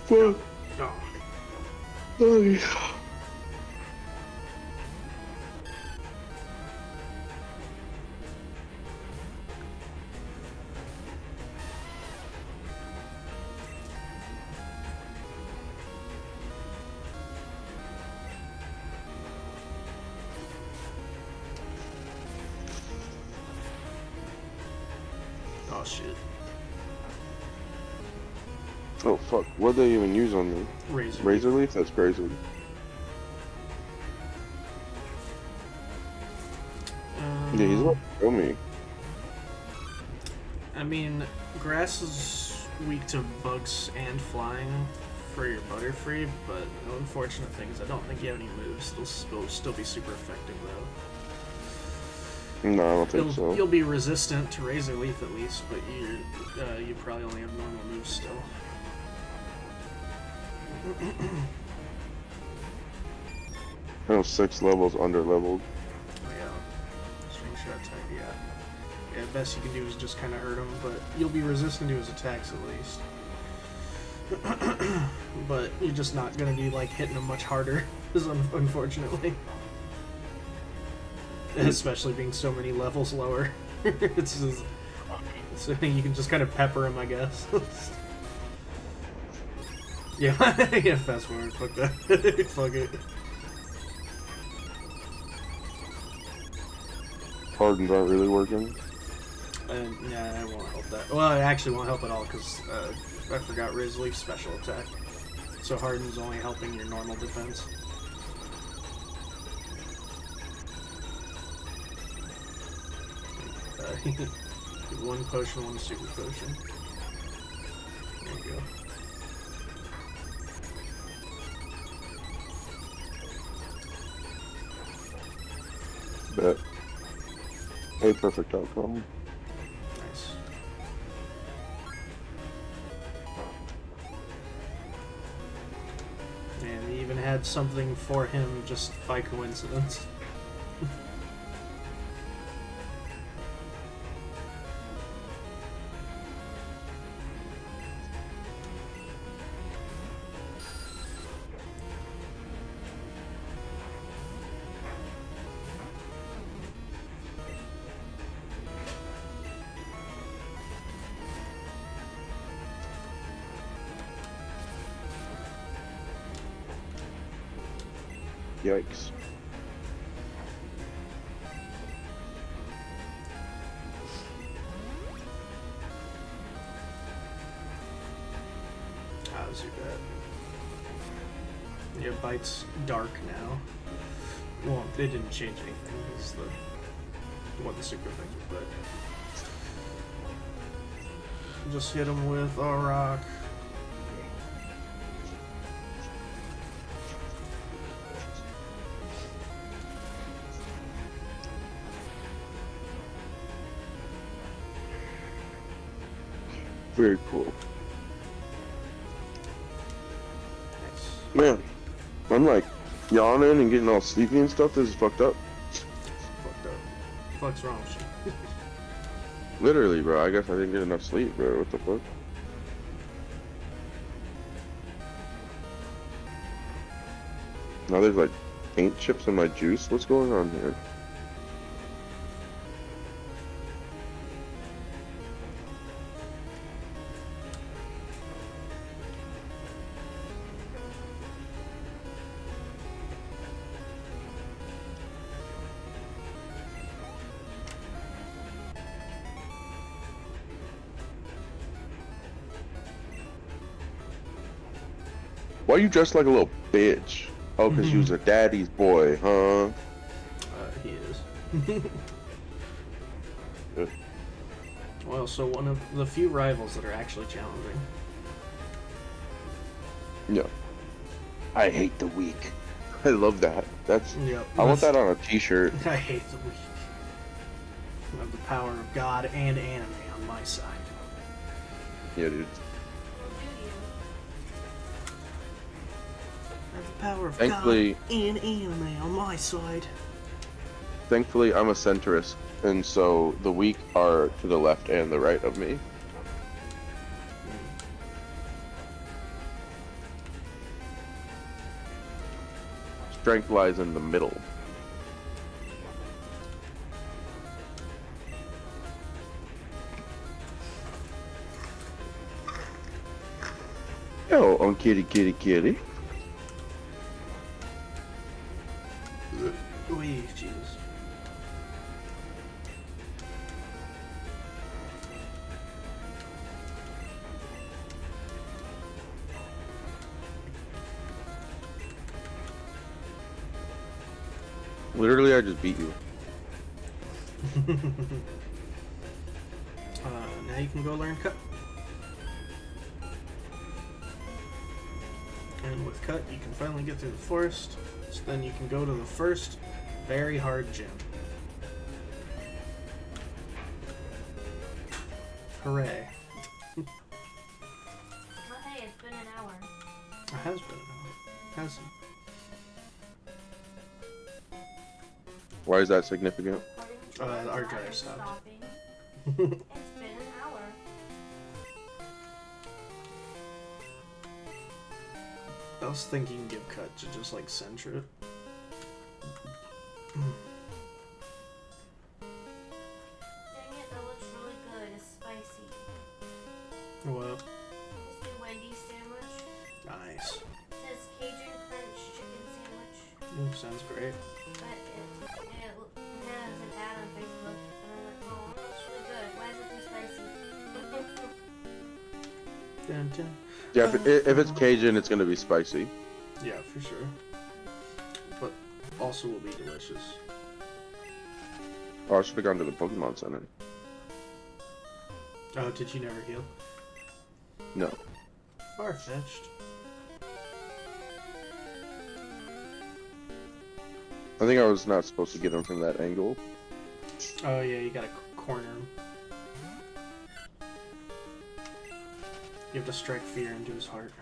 Fuck. Oh. Oh, yeah. Oh shit. Oh, fuck. What'd they even use on me? Razor Leaf? That's crazy. Yeah, he's about to kill me. I mean, grass is weak to bugs and flying for your Butterfree, but the unfortunate thing is I don't think you have any moves. They'll still be super effective though. No, I don't think so. You'll be resistant to Razor Leaf at least, but you probably only have normal moves still. I know 6 levels under leveled. Oh yeah, string shot type, yeah. Yeah, the best you can do is just kind of hurt him, but you'll be resistant to his attacks at least. But you're just not going to be like hitting him much harder, unfortunately. Especially being so many levels lower. It's just, so you can just kind of pepper him, I guess. Yeah, yeah, fast forward, fuck that. Fuck it. Hardens aren't really working. Nah, it won't help that. Well, it actually won't help at all, because I forgot Riz Leaf's special attack. So Harden's only helping your normal defense. One potion, one super potion. There you go. Bet. A perfect outcome. Nice. And we even had something for him just by coincidence. Yikes. How's your bed? Yeah, Bite's dark now. Well, they didn't change anything. It's the what the super things were, but just hit him with a rock. Very cool. Nice. Man, I'm like yawning and getting all sleepy and stuff. This is fucked up. Fucked up. Fuck's wrong with you? Literally, bro. I guess I didn't get enough sleep, bro. What the fuck? Now there's like paint chips in my juice. What's going on here? Why you dressed like a little bitch? Oh, because you was a daddy's boy, huh? He is. Good. Well, so one of the few rivals that are actually challenging. Yeah. I hate the weak. I love that. That's. Yep. I want that on a t-shirt. I hate the weak. I have the power of God and anime on my side. Yeah, dude. I have the power of Thankfully- God and anime on my side. Thankfully, I'm a centrist, and so the weak are to the left and the right of me. Strength lies in the middle. Yo, on kitty kitty kitty. Oy, Jesus. Literally, I just beat you. Now you can go learn cut. And with cut, you can finally get through the forest. So then you can go to the first very hard gym. Hooray. Well, hey, it's been an hour. It has been an hour. Hasn't. Why is that significant? According to Our driver drive stopped. stopping, it's been an hour. I was thinking give cut to just like Centra. Dang it, that looks really good. It's spicy. What? This new Wendy's sandwich. Nice. It says Cajun Crunch Chicken Sandwich. Sounds great. But it has an ad on Facebook. And I'm like, oh, that looks really good. Why is it too spicy? Dun, dun. Yeah, if it's Cajun, it's gonna be spicy. Yeah, for sure. But also will be delicious. Oh, I should have gone to the Pokemon Center. Oh, did you never heal? No. Far-fetched. I think I was not supposed to get him from that angle. Oh yeah, you gotta corner him. You have to strike fear into his heart.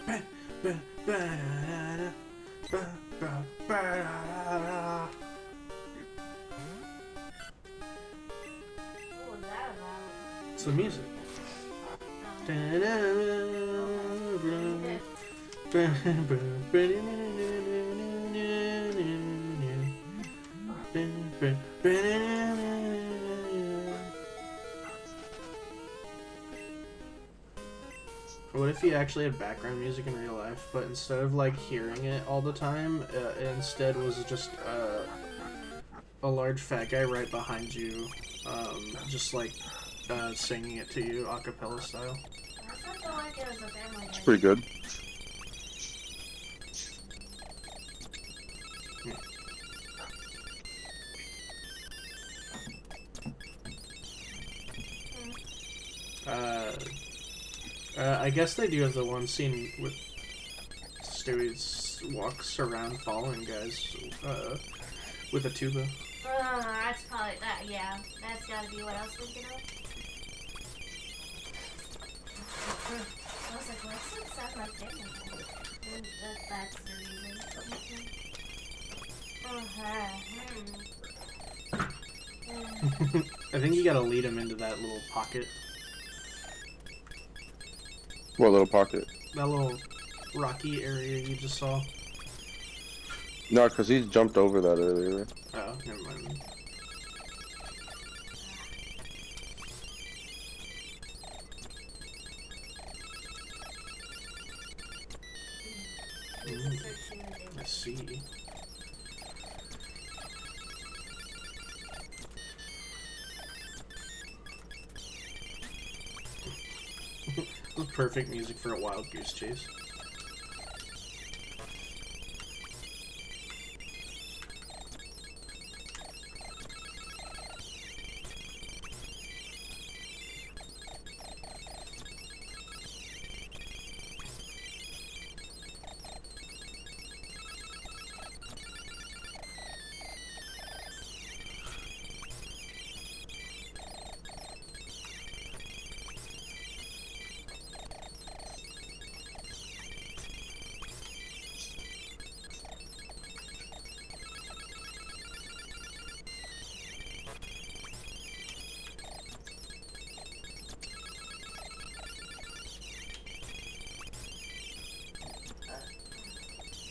that about? It's the music. What if you actually had background music in real life, but instead of like hearing it all the time, instead was just a large fat guy right behind you, just like singing it to you a cappella style? I felt like it was a family It's day. pretty good. I guess they do have the one scene with Stewie walks around following guys with a tuba. That's probably that. Yeah, that's gotta be what I was thinking of. I was like, well, that sounds like family day. That's the reason. I think you gotta lead him into that little pocket. What little pocket? That little rocky area you just saw. No, because he jumped over that earlier. Oh, never mind. I see. This is perfect music for a wild goose chase.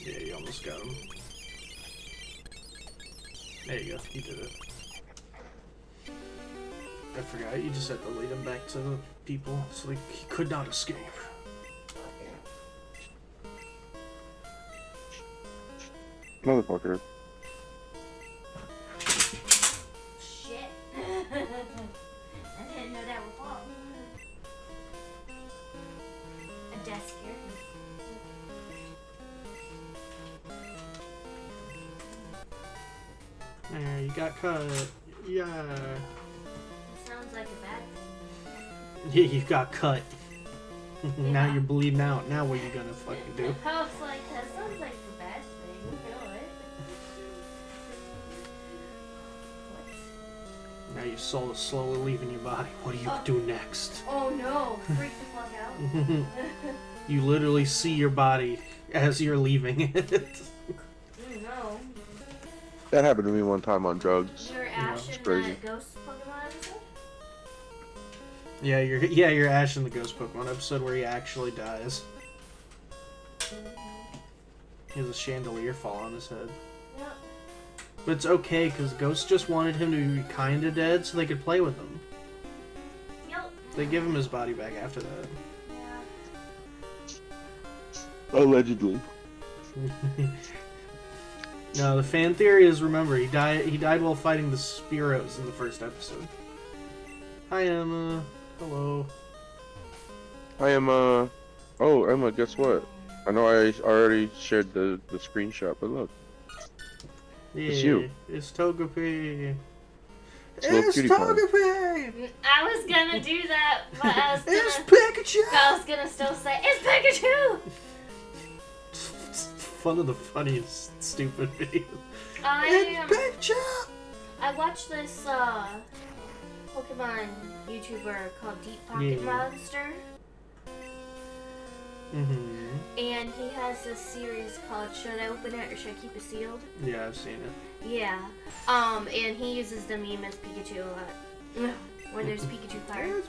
Yeah, you almost got him. There you go, you did it. I forgot, you just had to lead him back to the people so he could not escape. Motherfucker. Shit. I didn't know that would fall. A desk here. There, you got cut. Yeah. Sounds like a bad thing. Yeah, you got cut. Now Yeah. you're bleeding out. Now what are you gonna fucking do? I was like, that sounds like a bad thing. You know it. What? Now your soul is slowly leaving your body. What do you do next? Oh no! Freak the fuck out. You literally see your body as you're leaving it. No. That happened to me one time on drugs. You're Ash it's in crazy. that Ghost Pokemon episode? Yeah, you're Ash in the Ghost Pokemon episode where he actually dies. He has a chandelier fall on his head. Yep. But it's okay, because Ghost just wanted him to be kinda dead so they could play with him. Yep. They give him his body back after that. Yeah. Allegedly. No, the fan theory is, remember, he died while fighting the Spearows in the first episode. Hi, Emma. Hello. Hi, Emma. Oh, Emma, guess what? I know I already shared the screenshot, but look. Yeah, It's you. It's Togepi. It's a little It's cutie pie. Togepi! I was gonna do that, but I was It's gonna. Pikachu! I was gonna still say it's Pikachu. It's one of the funniest stupid videos. I It's Pikachu! I watched this Pokemon YouTuber called Deep Pocket Yeah. Monster. Mm-hmm. And he has this series called Should I Open It or Should I Keep It Sealed? Yeah, I've seen it. Yeah. And he uses the meme as Pikachu a lot. When there's Pikachu fire.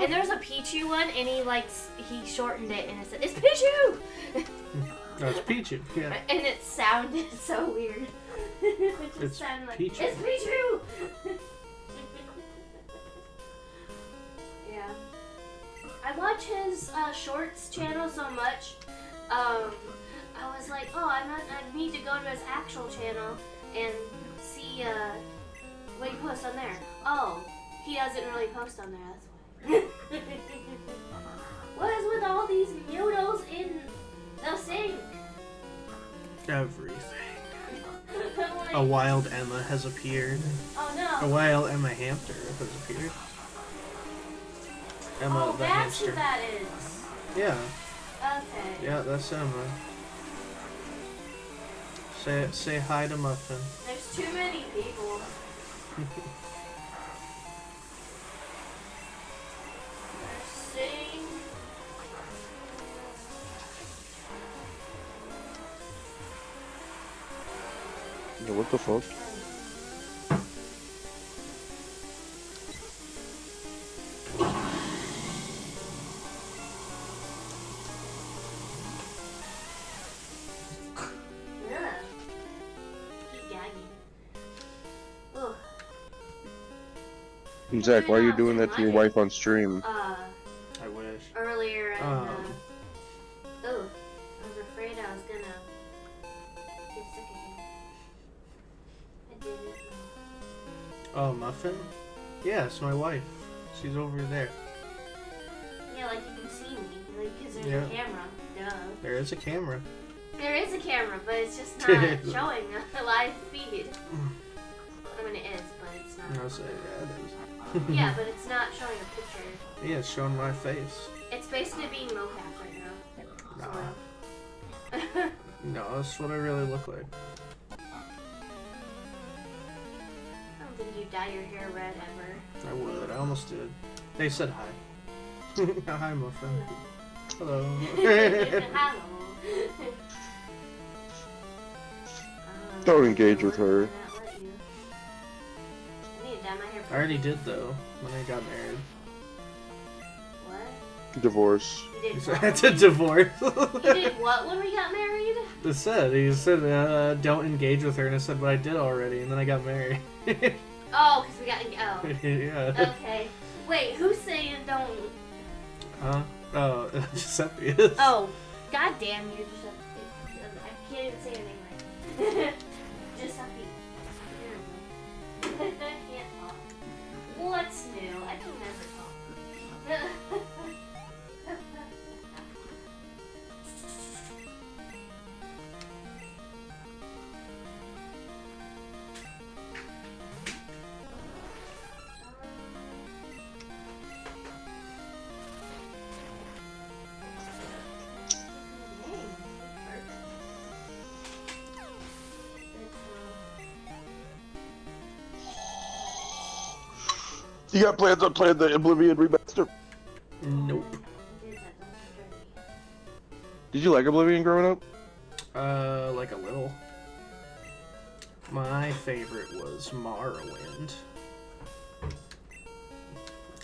And there's a Pichu one, and he shortened it, and it said, "It's Pichu!" No, it's Pichu. Yeah. And it sounded so weird. It just It's sounded like, Pichu. "It's Pichu!" Yeah. I watch his shorts channel so much. I was like, oh, I need to go to his actual channel and see what he posts on there. Oh, he doesn't really post on there, that's why. What is with all these noodles in the sink? Everything. Like, A wild Emma has appeared. oh A no. wild Emma hamster has appeared. Emma Oh, the that's hamster. who that is. Yeah, Okay. yeah, that's Emma. Say hi to Muffin. There's too many people. They're sitting. Yeah, what the fuck? Ugh. Keep gagging. Ugh. Zach, why are you doing that to your wife on stream? I wish. Earlier and Um. I was afraid I was gonna get sick again. I didn't. Oh, Muffin? Yeah, it's my wife. She's over there. Yeah, like you can see me, like because there's Yeah. a camera. Duh. There is a camera. There is a camera, but it's just not showing a live feed. I mean, it is, but it's not. No, so, yeah, it is. Yeah, but it's not showing a picture. Yeah, it's showing my face. It's basically being mocap right now. Nah. Sort of. No, that's what I really look like. I don't think you dye your hair red ever. I would. I almost did. They said hi. Hi, Muffin. Hello. Hello. Don't engage with her. I need to dye my hair. I already did, though, when I got married. What? Divorce. You did So I what? had to divorce. You did what when we got married? He said, don't engage with her, and I said, but I did already, and then I got married. Oh, because we got. Oh. Yeah. Okay. Wait, who's saying don't? Huh? Oh, Giuseppe is. Oh, goddamn you, Giuseppe. I can't even say your name right. Giuseppe. I can't talk. What's new? I can never talk. You got plans on playing the Oblivion remaster? Nope. Did you like Oblivion growing up? Like a little. My favorite was Morrowind.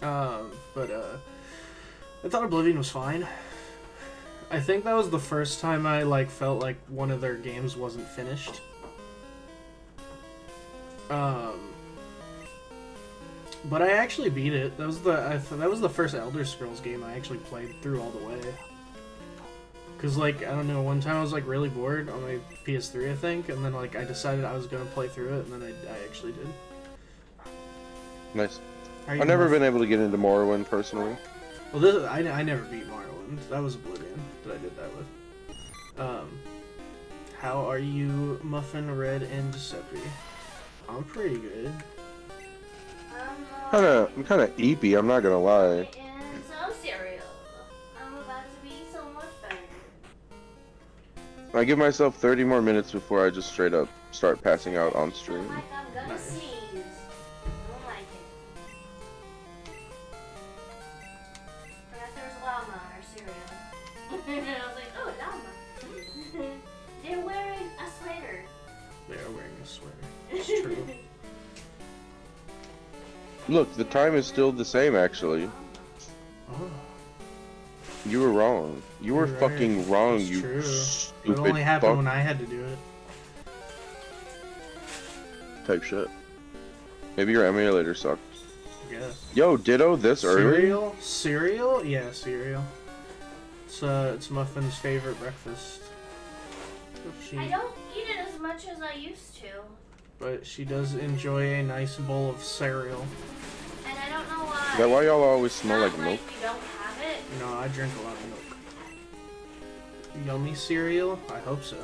But I thought Oblivion was fine. I think that was the first time I felt like one of their games wasn't finished. But I actually beat it. That was the first Elder Scrolls game I actually played through all the way. Cause I don't know, one time I was really bored on my PS3, I think, and then I decided I was gonna play through it, and then I actually did. Nice. Are you I've never Muffin? been able to get into Morrowind personally. Well, I never beat Morrowind. That was Oblivion that I did that with. How are you, Muffin, Red, and Giuseppe? I'm pretty good. I'm kind of eepy, I'm not gonna lie. And some cereal. I'm about to be so much better. I give myself 30 more minutes before I just straight up start passing out on I feel stream. like I'm gonna Nice. sneeze. I don't like it. Forgot there was llama on our cereal. And I was like, oh, I swear. It's true. Look, the time is still the same, actually. Oh, You were wrong. You were you're fucking right. wrong, It's you true. stupid It only happened fuck when I had to do it. type shit. Maybe your emulator sucks. I guess. Yo, Ditto this early? Cereal? Cereal? Yeah, cereal. It's Muffin's favorite breakfast. She, I don't eat it as much as I used to. but she does enjoy a nice bowl of cereal. And I don't know why. Is that why y'all always smell Not like milk? we don't have it. You know, I drink a lot of milk. Yummy cereal? I hope so.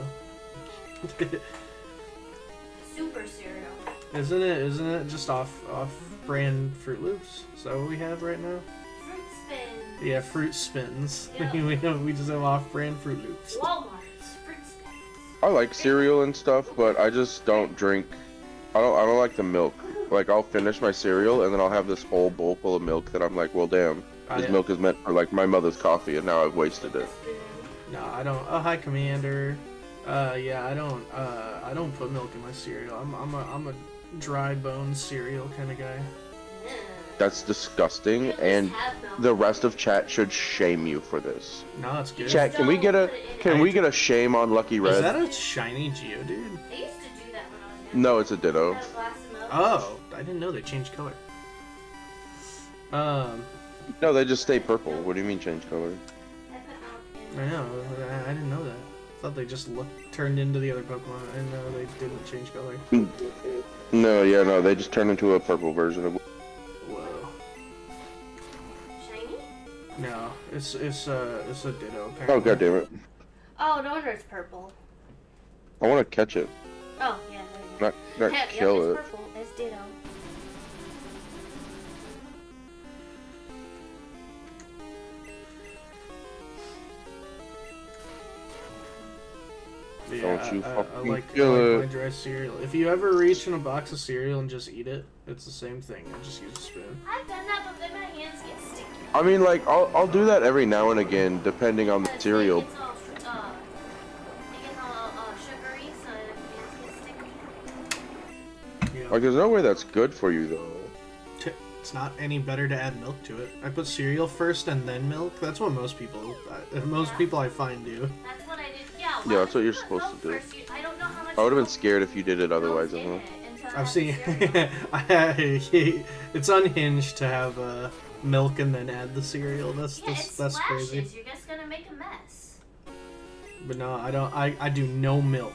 Super cereal. Isn't it just off-brand Fruit Loops? Is that what we have right now? Fruit spins. Yeah, Fruit Spins. Yeah. we just have off-brand Fruit Loops. Walmart's fruit spins. I like cereal and stuff, but I just don't drink. I don't like the milk. Like, I'll finish my cereal and then I'll have this whole bowl full of milk that I'm like, well, damn, this milk is meant for like my mother's coffee, and now I've wasted it. No, I don't. Oh, hi, Commander. Yeah, I don't put milk in my cereal. I'm a dry bone cereal kind of guy. That's disgusting, and the rest of chat should shame you for this. No, it's good. Chat, can we get a shame on Lucky Red? Is that a shiny Geodude? I used to do that when I was young. No, it's a Ditto. Had a glass of milk. Oh, I didn't know they changed color. No, they just stay purple. What do you mean change color? I put milk in. I know. I didn't know that. I thought they just turned into the other Pokemon. I didn't know they didn't change color. No, they just turn into a purple version of. Whoa. Shiny? No, it's a Ditto. Apparently. Oh, god damn it! Oh, no wonder it's purple. I want to catch it, Oh, yeah, there you go. not Yeah, kill it's it. purple. It's Ditto. Yeah, Don't you I fucking like kill my it. dry cereal. If you ever reach in a box of cereal and just eat it, it's the same thing. I just use a spoon. I've done that, but then my hands get sticky. I mean, like, I'll do that every now and again, depending on the Because cereal. It gets all sugary, so your hands get sticky. Yeah. Like, there's no way that's good for you, though. It's not any better to add milk to it. I put cereal first and then milk. That's what most people I find do. That's what I did. Yeah, Yeah, that's what you're put supposed milk to do. first, I don't know how much I would have been milk scared if you did it otherwise, goes in huh? it until I I've had seen. cereal. It's unhinged to have milk and then add the cereal. Yeah, it That's splashes. crazy. You're just gonna make a mess. But no, I don't. I do no milk.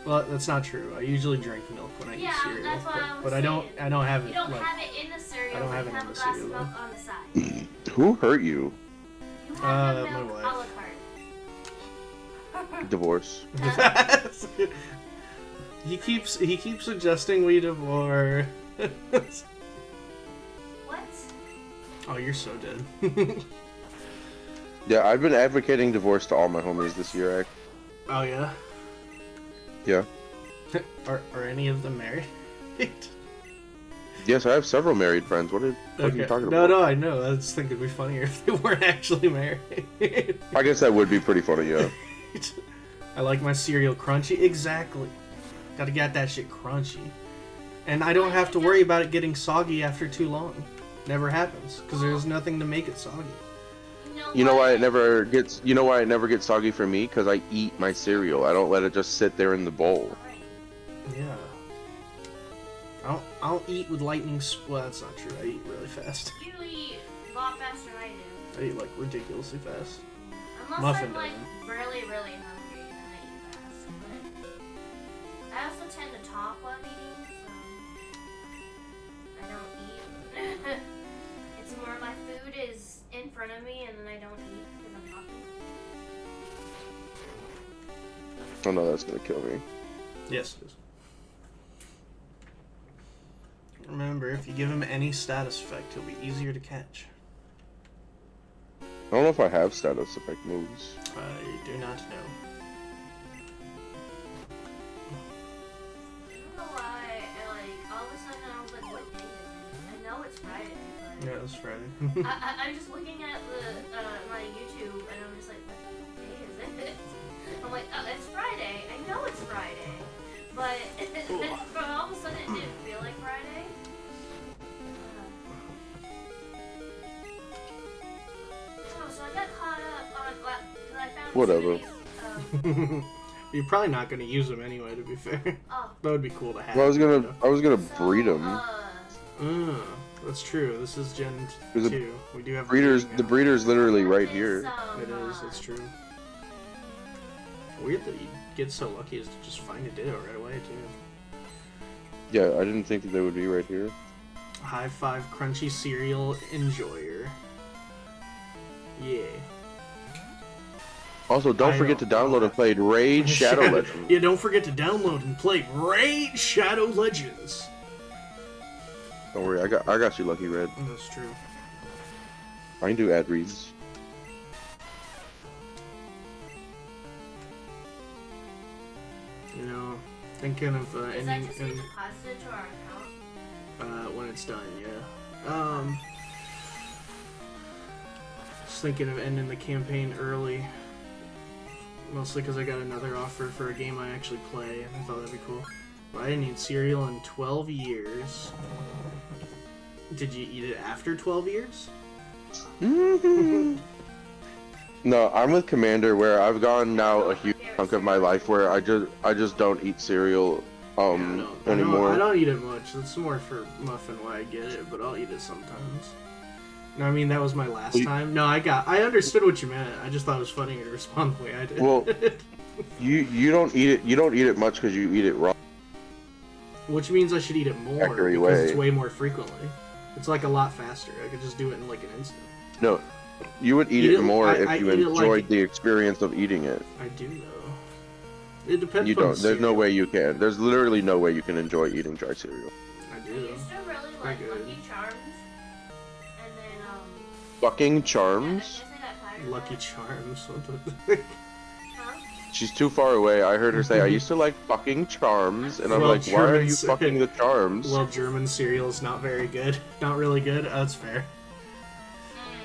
Well, that's not true. I usually drink milk when I eat Yeah, cereal, that's what I was but I don't have it. You don't like, have it in the cereal. I don't but have you it have in a the glass cereal, of milk on the side. Who hurt you? You have the my milk wife. a la carte. Divorce. he keeps suggesting we divorce. What? Oh, you're so dead. Yeah, I've been advocating divorce to all my homies this year. Oh yeah. Yeah. Are any of them married? Yes, I have several married friends. What are you talking about? No, I know. I just think it'd be funnier if they weren't actually married. I guess that would be pretty funny, yeah. I like my cereal crunchy. Exactly. Gotta get that shit crunchy. And I don't have to worry about it getting soggy after too long. Never happens, because there's nothing to make it soggy. You know why it never gets soggy for me? Because I eat my cereal. I don't let it just sit there in the bowl. Yeah. I'll eat with lightning. Well, that's not true. I eat really fast. You eat a lot faster than I do. I eat like ridiculously fast. Unless Muffin I'm like doesn't. really, really hungry, then I eat fast. But I also tend to talk while I'm eating, so I don't eat. It's more my food is in front of me and then I don't eat because I'm talking. Oh no, that's gonna kill me. Yes, it is. Remember, if you give him any status effect, he'll be easier to catch. I don't know if I have status effect moves. I do not know. I don't know why, all of a sudden I was like, what day is it? I know it's Friday, but Yeah, it's Friday. I'm just looking at my YouTube and I'm just like, what day is it? I'm like, oh, it's Friday. I know it's Friday, but Whatever. You're probably not gonna use them anyway, to be fair. Oh. That would be cool to have. Well, I was gonna So, breed them. That's true. This is Gen There's a 2. We do have Breeders, breeding the now. breeder's literally right here. It is. It's true. Weird that you get so lucky as to just find a ditto right away too. Yeah, I didn't think that they would be right here. High five, crunchy cereal enjoyer. Yeah. Also, don't I forget to don't- download and play Raid Shadow Legends. Yeah, don't forget to download and play Raid Shadow Legends. Don't worry, I got you, Lucky Red. That's true. I can do ad reads. You know, thinking of Is that ending just being deposited to our account? when it's done. Yeah. Just thinking of ending the campaign early. Mostly because I got another offer for a game I actually play, and I thought that'd be cool. But I didn't eat cereal in 12 years. Did you eat it after 12 years? No, I'm with Commander, where I've gone now a huge chunk of my life where I just don't eat cereal anymore. I don't eat it much. It's more for Muffin why I get it, but I'll eat it sometimes. No, I mean that was my last time. No, I understood what you meant. I just thought it was funnier to respond the way I did. Well, you don't eat it. You don't eat it much because you eat it raw. Which means I should eat it more Accurate because way. it's way more frequently. It's like a lot faster. I could just do it in like an instant. No, you would eat Eat it it- more I if you eat it like- enjoyed the experience of eating it. I do though. It depends. You on don't. the There's no cereal. way you can. There's literally no way you can enjoy eating dry cereal. I I do. used to really like good. Lucky Charms, and then Fucking yeah, I Charms. guess I got tired of Lucky that. Charms. What the? Huh? She's too far away. I heard her say, "I used to like fucking Charms," and I'm Well, like, "Why are you Germans- fucking the Charms?" Well, German cereal is not very good. Not really good. That's fair.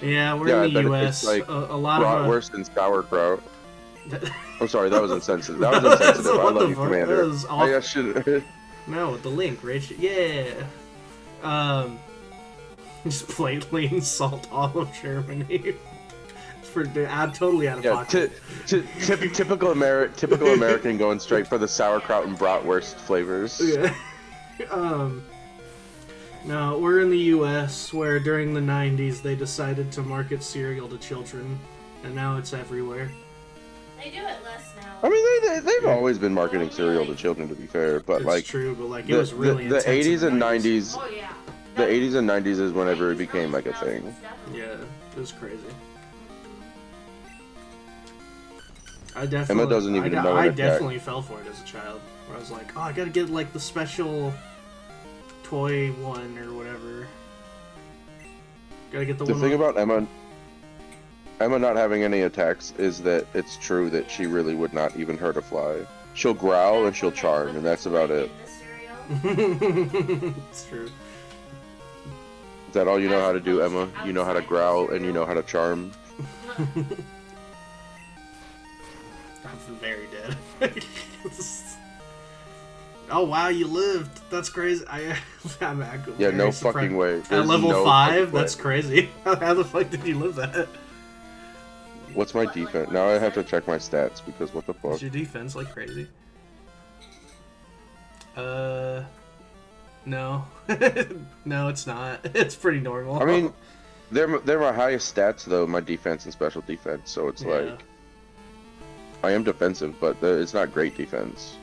Yeah, we're Yeah, I in bet the it U.S. tastes like a lot of Bratwurst and sauerkraut. That- I'm sorry, that was insensitive. That was insensitive. I What the love you, fuck? Commander. That was awful. I should. No, with the link, Rich. Yeah. Just blatantly insult all of Germany. Totally out of Yeah, pocket. typical American going straight for the sauerkraut and bratwurst flavors. Yeah. No, we're in the U.S. where during the 90s they decided to market cereal to children, and now it's everywhere. They do it less now. I mean, they've always been marketing cereal to children, to be fair, but It's like true, but like it the, was really the intense 80s in and the 90s, Oh yeah. the 80s and 90s is whenever it became like a thing. Yeah, it was crazy. I definitely. Emma doesn't even know I an attack. definitely fell for it as a child. Where I was like, oh, I gotta get like the special toy one or whatever. Gotta get the The one. thing about Emma not having any attacks is that it's true that she really would not even hurt a fly. She'll growl and she'll charm, and that's about it. It's true. Is that all you know how to do, Emma? You know how to growl and you know how to charm? I'm very dead. Oh wow, you lived. That's crazy. I'm Yeah, no very surprised. fucking way. At There's level no 5? fucking way. That's crazy. How the fuck did you live that? What's my defense? Now I have to check my stats because what the fuck? Is your defense like crazy? No. No, it's not. It's pretty normal. I mean, they're my highest stats though, my defense and special defense. So it's Yeah. like I am defensive, but it's not great defense.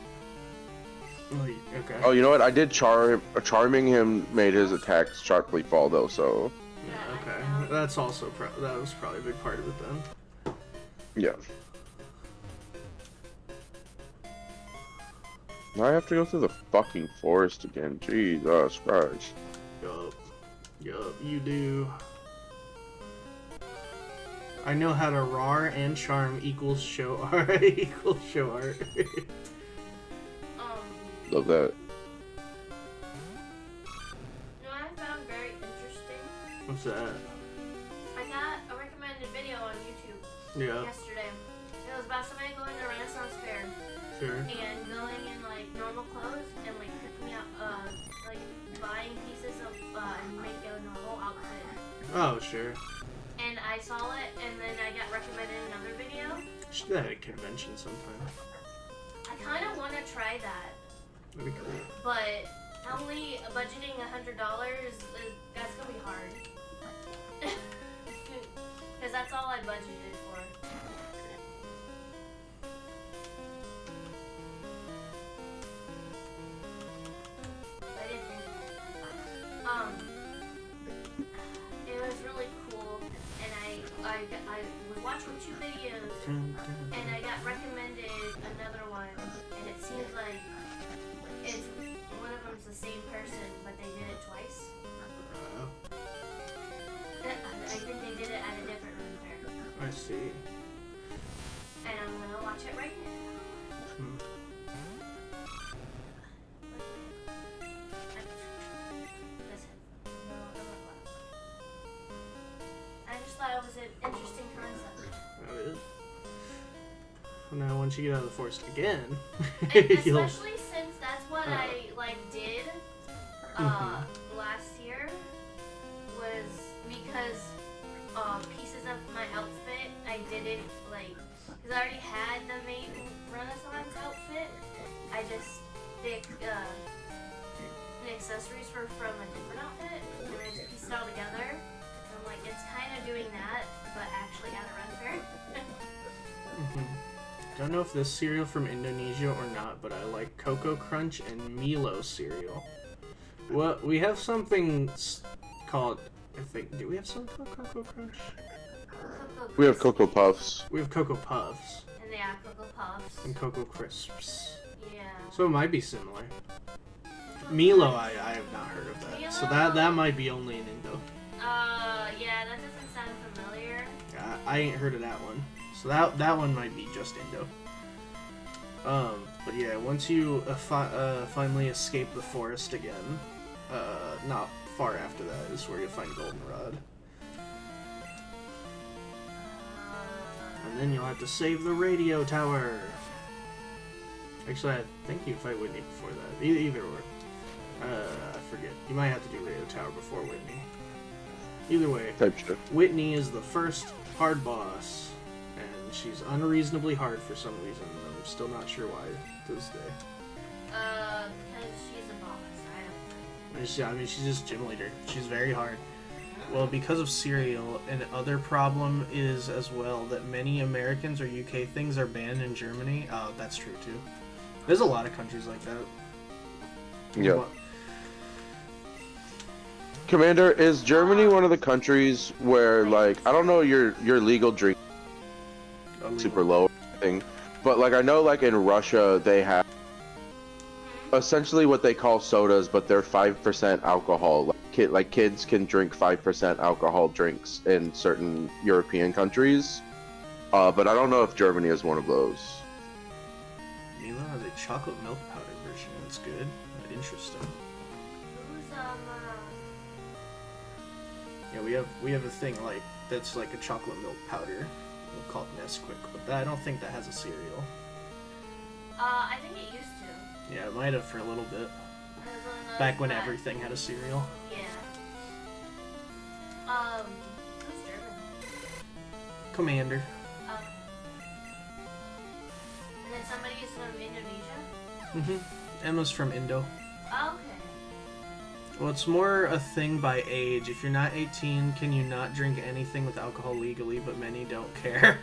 Okay. Oh, you know what? I did charming him made his attacks sharply fall though. So Yeah, okay. That's also that was probably a big part of it then. yeah. Now I have to go through the fucking forest again. Jesus Christ. Yup, you do. I know how to roar and charm equals show art equals show art. Love that. You know what I found very interesting? What's that? I got a recommended video on YouTube Yeah, yesterday. It was about somebody going to Renaissance Fair sure. and going in like normal clothes and like picking out like buying pieces of and making a whole outfit. Oh, sure. And and I saw it, and then I got recommended another video. Should do that at a convention sometime. I kind of want to try that, That'd be cool. but only budgeting $100, that's gonna be hard. Because that's all I budgeted for. I didn't think it was really cool, and I was watching 2 videos, and I got recommended another one, and it seems like it's one of them's the same person, but they did it twice. I think they did it at a different room fair. I see. And I'm gonna watch it right now. I just thought it was an interesting concept. That is. Well, now once you get out of the forest again, And you'll... especially since that's what I did last year, was because pieces of my outfit I didn't because I already had the main Renaissance outfit. I just picked the accessories were from a different outfit, and I just pieced it all together. And I'm like, it's kind of doing that, but actually at a run fair. Don't know if this cereal from Indonesia or not, but I like Cocoa Crunch and Milo cereal. Well, we have something called, I think, do we have something called Cocoa Crunch? We have Cocoa Puffs. We have Cocoa Puffs. And they have Cocoa Puffs. And Cocoa Crisps. Yeah. So it might be similar. Milo, I have not heard of that. So that might be only in Indo. Yeah, that doesn't sound familiar. Yeah, I ain't heard of that one. So that one might be just Indo. But yeah, once you finally escape the forest again, not far after that is where you'll find Goldenrod. And then you'll have to save the radio tower. Actually, I think you fight Whitney before that. Either or. I forget. You might have to do radio tower before Whitney. Either way, Type shit. Whitney is the first hard boss, and she's unreasonably hard for some reason. I'm still not sure why to this day. Because she's a boss. I mean, she's just gym leader. She's very hard. Well, because of cereal, and other problem is as well that many Americans or UK things are banned in Germany. Oh, that's true too. There's a lot of countries like that. Yeah. What? Commander, is Germany one of the countries where, like, I don't know your legal drink super low thing, but like I know like in Russia they have essentially what they call sodas, but they're 5% alcohol. Like kids can drink 5% alcohol drinks in certain European countries, but I don't know if Germany is one of those. Milo has a chocolate milk powder version. It's good. Interesting. Who's Yeah, we have a thing like that's like a chocolate milk powder. We'll call it Nesquik, but I don't think that has a cereal. I think it used to. Yeah, it might have for a little bit. Back when everything had a cereal. Yeah. Who's German? Commander. Okay. And then somebody is from Indonesia? Mm-hmm. Emma's from Indo. Okay. Well, it's more a thing by age. If you're not 18, can you not drink anything with alcohol legally? But many don't care.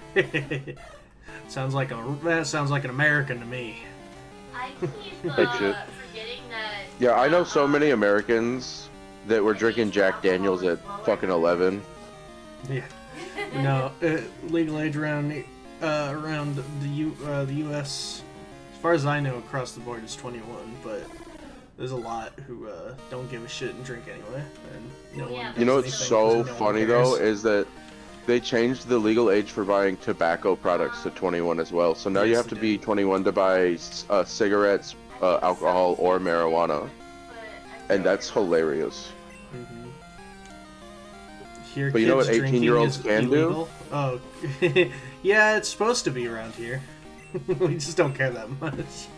Sounds like an American to me. I keep shit. forgetting that. Yeah, I know so many Americans that were drinking Jack Daniels at fucking 11. Yeah. No, legal age around the U.S. As far as I know, across the board is 21, but there's a lot who don't give a shit and drink anyway, and no one. You know what's does so anything 'cause no one funny cares. though is that they changed the legal age for buying tobacco products to 21 as well. So now you Yes, have to they be did. 21 to buy cigarettes, alcohol, or marijuana, and that's hilarious. Mm-hmm. Here, But you know kids what drinking 18-year-olds is can do? illegal. Oh, yeah, it's supposed to be around here. We just don't care that much.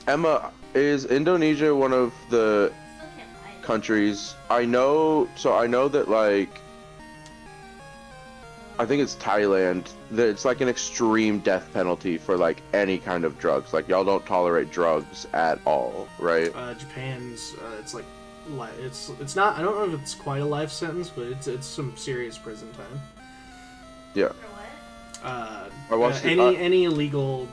Emma, is Indonesia one of the countries? I know that like I think it's Thailand. It's like an extreme death penalty for like any kind of drugs. Like y'all don't tolerate drugs at all, right? Japan's it's like it's not. I don't know if it's quite a life sentence, but it's some serious prison time. Yeah. For what? I watched any illegal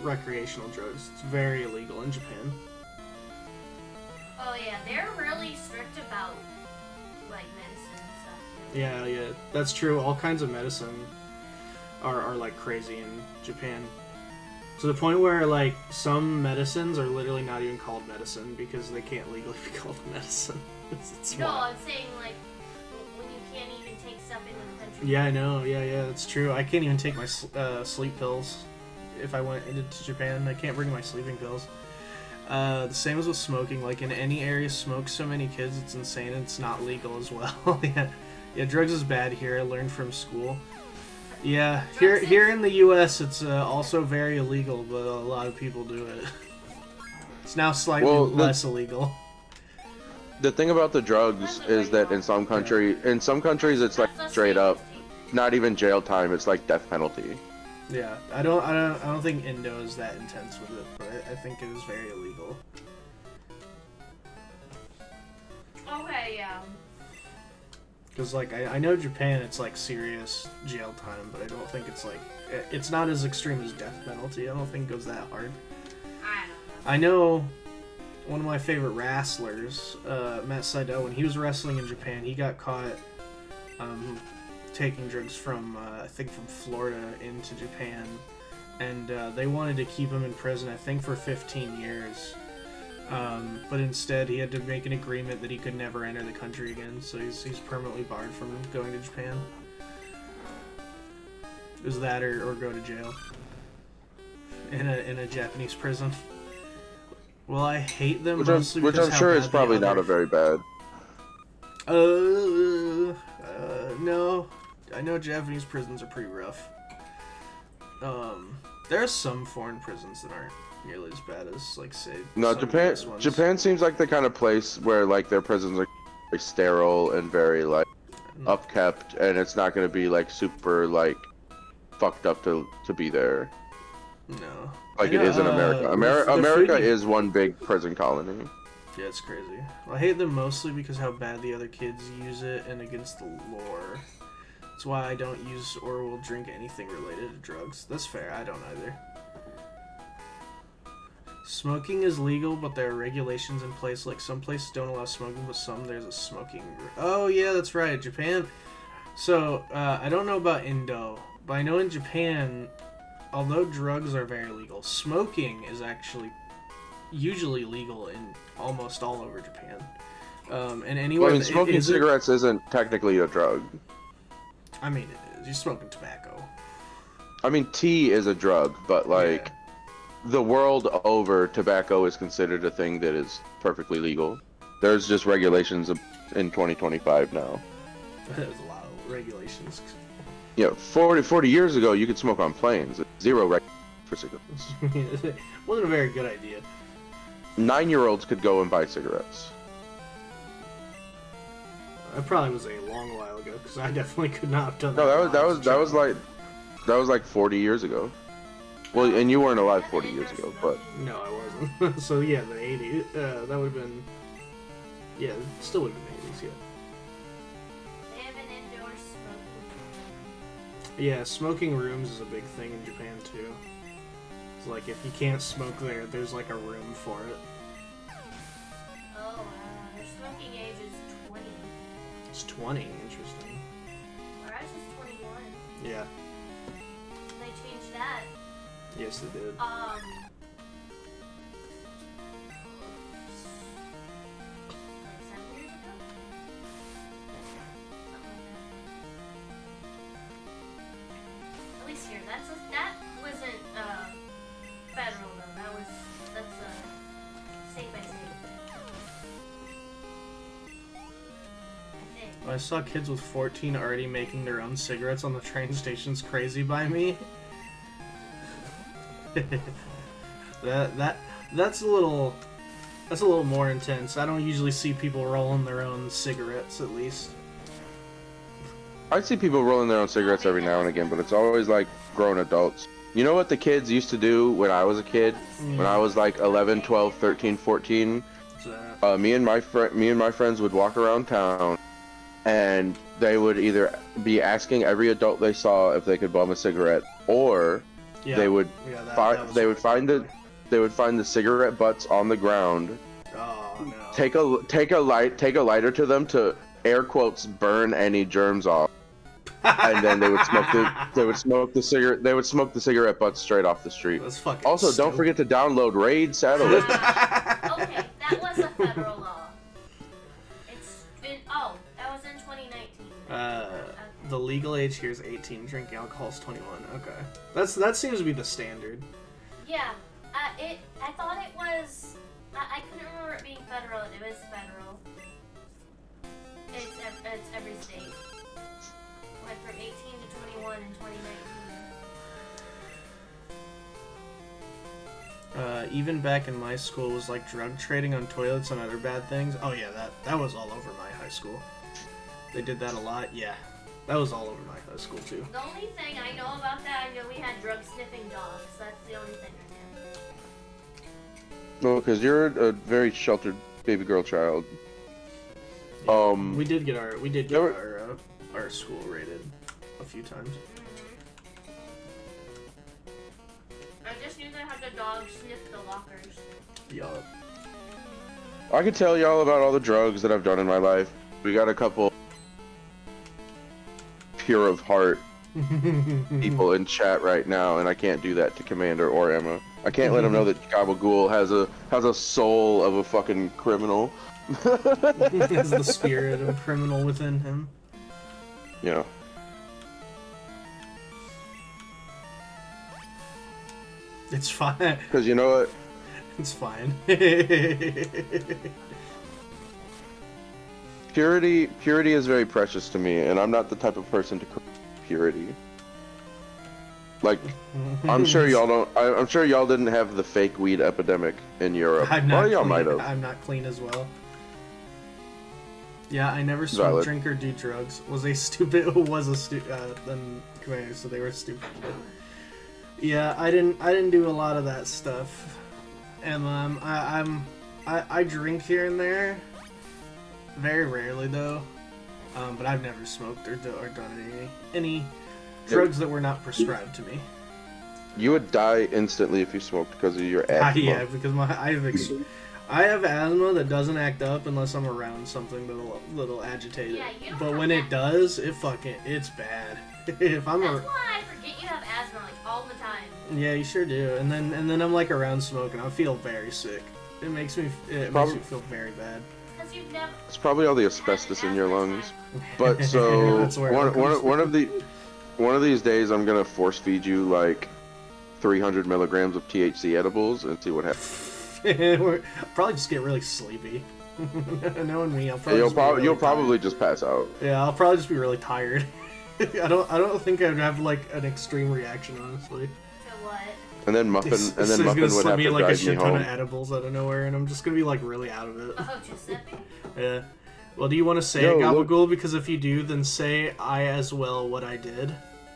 recreational drugs. It's very illegal in Japan. Oh yeah, they're really strict about like medicine and stuff. Yeah, that's true. All kinds of medicine are like crazy in Japan. To the point where like some medicines are literally not even called medicine because they can't legally be called medicine. It's No, wild. I'm saying like when you can't even take stuff into the country. Yeah, I know. Yeah, that's true. I can't even take my sleep pills if I went into Japan. I can't bring my sleeping pills. The same as with smoking. Like in any area, smoke so many kids, it's insane. And it's not legal as well. Yeah, drugs is bad here. I learned from school. Yeah, here in the U.S., it's also very illegal, but a lot of people do it. It's now slightly less illegal. The thing about the drugs is that in some countries it's like straight up, not even jail time. It's like death penalty. Yeah, I don't think Indo is that intense with it, but I think it is very illegal. Okay, yeah. Because like I know Japan, it's like serious jail time, but I don't think it's like it's not as extreme as death penalty. I don't think it goes that hard. I know one of my favorite wrestlers, Matt Sydal, when he was wrestling in Japan, he got caught taking drugs from I think from Florida into Japan, and they wanted to keep him in prison, I think for 15 years. But instead, he had to make an agreement that he could never enter the country again, so he's permanently barred from going to Japan. Is that or go to jail in a Japanese prison? Well, I hate them Which mostly I'm because sure is probably not a very bad. No, I know Japanese prisons are pretty rough. There are some foreign prisons that aren't nearly as bad as, like, say, No, some US ones. Japan seems like the kind of place where like their prisons are very sterile and very like upkept, and it's not going to be like super like fucked up to be there. No. Like I it is in know, America. the America food- is one big prison colony. Yeah, it's crazy. Well, I hate them mostly because how bad the other kids use it and against the lore. That's why I don't use or will drink anything related to drugs. That's fair. I don't either. Smoking is legal, but there are regulations in place. Like some places don't allow smoking, but some there's a smoking. Oh yeah, that's right, Japan. So I don't know about Indo, but I know in Japan, although drugs are very legal, smoking is actually usually legal in almost all over Japan. And anywhere. Well, I mean, smoking cigarettes isn't technically a drug. I mean, it is. You're smoking tobacco. I mean, tea is a drug, but like. Yeah. The world over, tobacco is considered a thing that is perfectly legal. There's just regulations in 2025 now. There's a lot of regulations. Yeah, 40 years ago, you could smoke on planes. Zero reg for cigarettes. Wasn't a very good idea. 9-year-olds could go and buy cigarettes. That probably was a long while ago, because I definitely could not have done that. No, that when I was a child. like 40 years ago. Well, and you weren't alive 40 years ago, but No, I wasn't. So yeah, the 80s. That would have been. Yeah, it still would have been 80s. Yeah. They have an indoor smoking. Yeah, smoking rooms is a big thing in Japan too. It's like if you can't smoke there, there's like a room for it. Oh, their smoking age is 20. It's 20. Interesting. Ours is 21. Yeah. They changed that. Yes, they did. Like 7 years ago? Something like that. At least here, that wasn't federal though. That's state by state. I think. I saw kids with 14 already making their own cigarettes on the train stations. Crazy by me. That's a little more intense. I don't usually see people rolling their own cigarettes, at least. I see people rolling their own cigarettes every now and again, but it's always like grown adults. You know what the kids used to do when I was a kid? When I was like 11, 12, 13, 14? Me and my friends would walk around town, and they would either be asking every adult they saw if they could bum a cigarette, or they would find the cigarette butts on the ground. Oh no. Take a lighter to them to air quotes burn any germs off. And then they would smoke the cigarette butts straight off the street. That's fucking Also, stupid. don't forget to download Raid Satellite. Okay, that was a federal law. That was in 2019. The legal age here is 18. Drinking alcohol is 21. Okay, that seems to be the standard. Yeah, I thought it was. I couldn't remember it being federal. It was federal. It's every state. Went from 18 to 21 in 2019. Even back in my school, was like drug trading on toilets and other bad things. Oh yeah, that was all over my high school. They did that a lot. Yeah, that was all over my high school too. The only thing I know about that, I know we had drug sniffing dogs. That's the only thing I know. No, because you're a very sheltered baby girl child. Yeah, we did get our school raided a few times. I just knew they had the dogs sniff the lockers. Yup. I could tell y'all about all the drugs that I've done in my life. We got a couple pure of heart people in chat right now, and I can't do that to Commander or Emma. I can't let them know that Gabagool has a soul of a fucking criminal. Has the spirit of a criminal within him. Yeah. It's fine. Because you know what? It's fine. Purity is very precious to me, and I'm not the type of person to correct purity. Like, I'm sure y'all don't. I'm sure y'all didn't have the fake weed epidemic in Europe. Well, y'all might have. I'm not clean as well. Yeah, I never smoked, drink, or do drugs. Was a stupid. Was a stupid. Then Commander, so they were stupid. Yeah, I didn't do a lot of that stuff, and I drink here and there, very rarely though, but I've never smoked or done any drugs that were not prescribed to me. You would die instantly if you smoked because of your asthma. Yeah, because I have asthma that doesn't act up unless I'm around something that'll agitate it. Yeah, but when it does, it's bad. If I'm That's why I forget you have asthma like all the time. Yeah, you sure do. And then I'm like around smoking, I feel very sick. It makes me feel very bad. Because you've never. It's probably all the asbestos in your lungs. But so That's where one of these days, I'm gonna force feed you like 300 milligrams of THC edibles and see what happens. I'll probably just get really sleepy. Knowing me, You'll probably just pass out. Yeah, I'll probably just be really tired. I don't think I'd have like an extreme reaction, honestly. To what? And then Muffin would have to slip me like a drive shit me ton home. of edibles out of nowhere, and I'm just gonna be like really out of it. Oh, Giuseppe? Yeah. Well, do you want to say it, Gabagool? Because if you do, then say I as well what I did.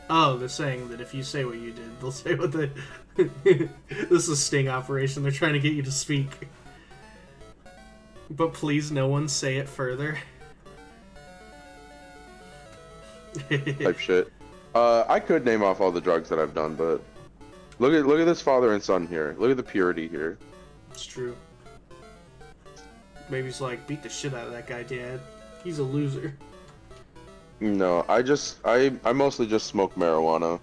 Oh, they're saying that if you say what you did, they'll say what they. This is a sting operation. They're trying to get you to speak. But please, no one say it further. Type shit. I could name off all the drugs that I've done, but look at this father and son here. Look at the purity here. It's true. Baby's like, beat the shit out of that guy, Dad. He's a loser. No, I mostly just smoke marijuana.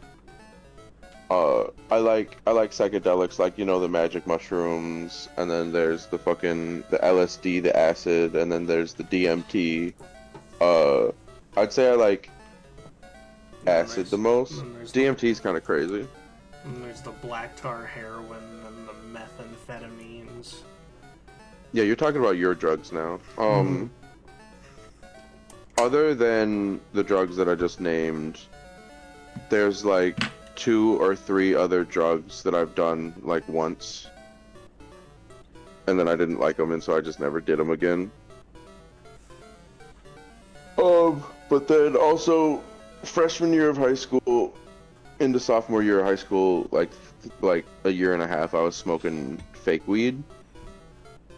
I like psychedelics, like, you know, the magic mushrooms, and then there's the LSD, the acid, and then there's the DMT. I'd say I like acid the most. DMT's kind of crazy. And there's the black tar heroin and the methamphetamines. Yeah, you're talking about your drugs now. Other than the drugs that I just named, there's like 2 or 3 other drugs that I've done like once, and then I didn't like them, and so I just never did them again. But then also freshman year of high school into sophomore year of high school, like a year and a half, I was smoking fake weed,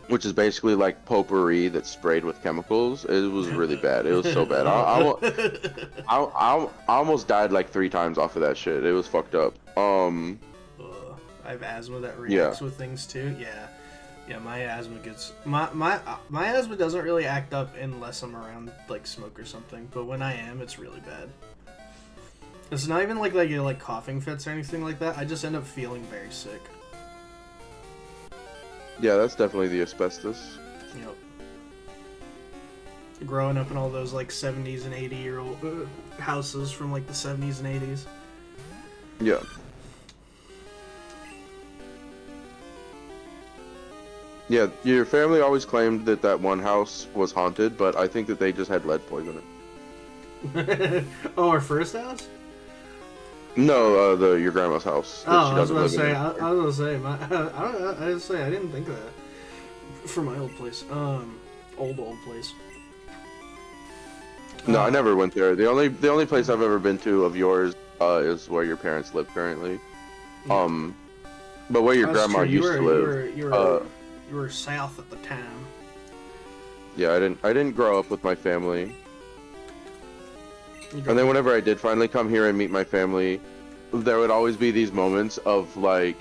which is basically like potpourri that's sprayed with chemicals. It was really bad. It was so bad. I almost died like 3 times off of that shit. It was fucked up. I have asthma that Yeah. reacts with things too. Yeah, my asthma gets my asthma doesn't really act up unless I'm around like smoke or something. But when I am, it's really bad. It's not even like I get like coughing fits or anything like that. I just end up feeling very sick. Yeah, that's definitely the asbestos. Yep. Growing up in all those like 70s and 80-year-old houses from like the 70s and 80s. Yeah. Yeah, your family always claimed that that one house was haunted, but I think that they just had lead poisoning. Oh, our first house? No, your grandma's house. That Oh, she I was doesn't about to live say. in. I was gonna say. I was say I didn't think of that for my old place. Old place. No, I never went there. The only place I've ever been to of yours is where your parents live currently. Yeah. But where your That's grandma true. used to live. You were south at the time. Yeah, I didn't grow up with my family. And then whenever I did finally come here and meet my family, there would always be these moments of like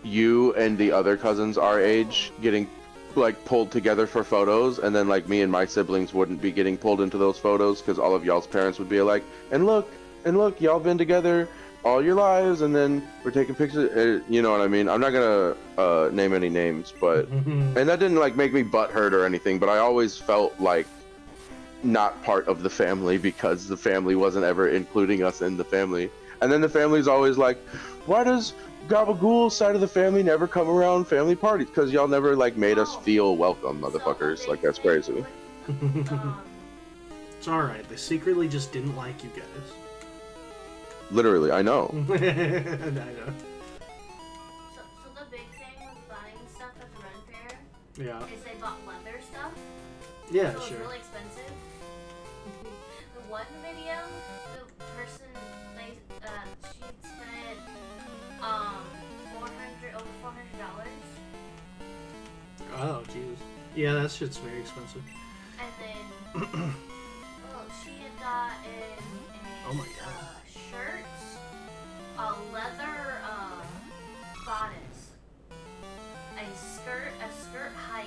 you and the other cousins our age getting like pulled together for photos, and then like me and my siblings wouldn't be getting pulled into those photos because all of y'all's parents would be like, and look, y'all been together all your lives, and then we're taking pictures. You know what I mean? I'm not gonna name any names, but and that didn't like make me butthurt or anything, but I always felt like not part of the family because the family wasn't ever including us in the family. And then the family's always like, why does Gabagool's side of the family never come around family parties? Because y'all never like made us feel welcome, motherfuckers. Like, that's crazy. It's alright. They secretly just didn't like you guys. Literally, I know. I know. So the big thing with buying stuff at the run fair Yeah. is they bought leather stuff. Yeah, So it was sure. really expensive. The one video, the person she spent over $400, Oh, Jesus. Yeah, that shit's very expensive. and then she had gotten Oh my God. shirt, a leather bodice, a skirt hike.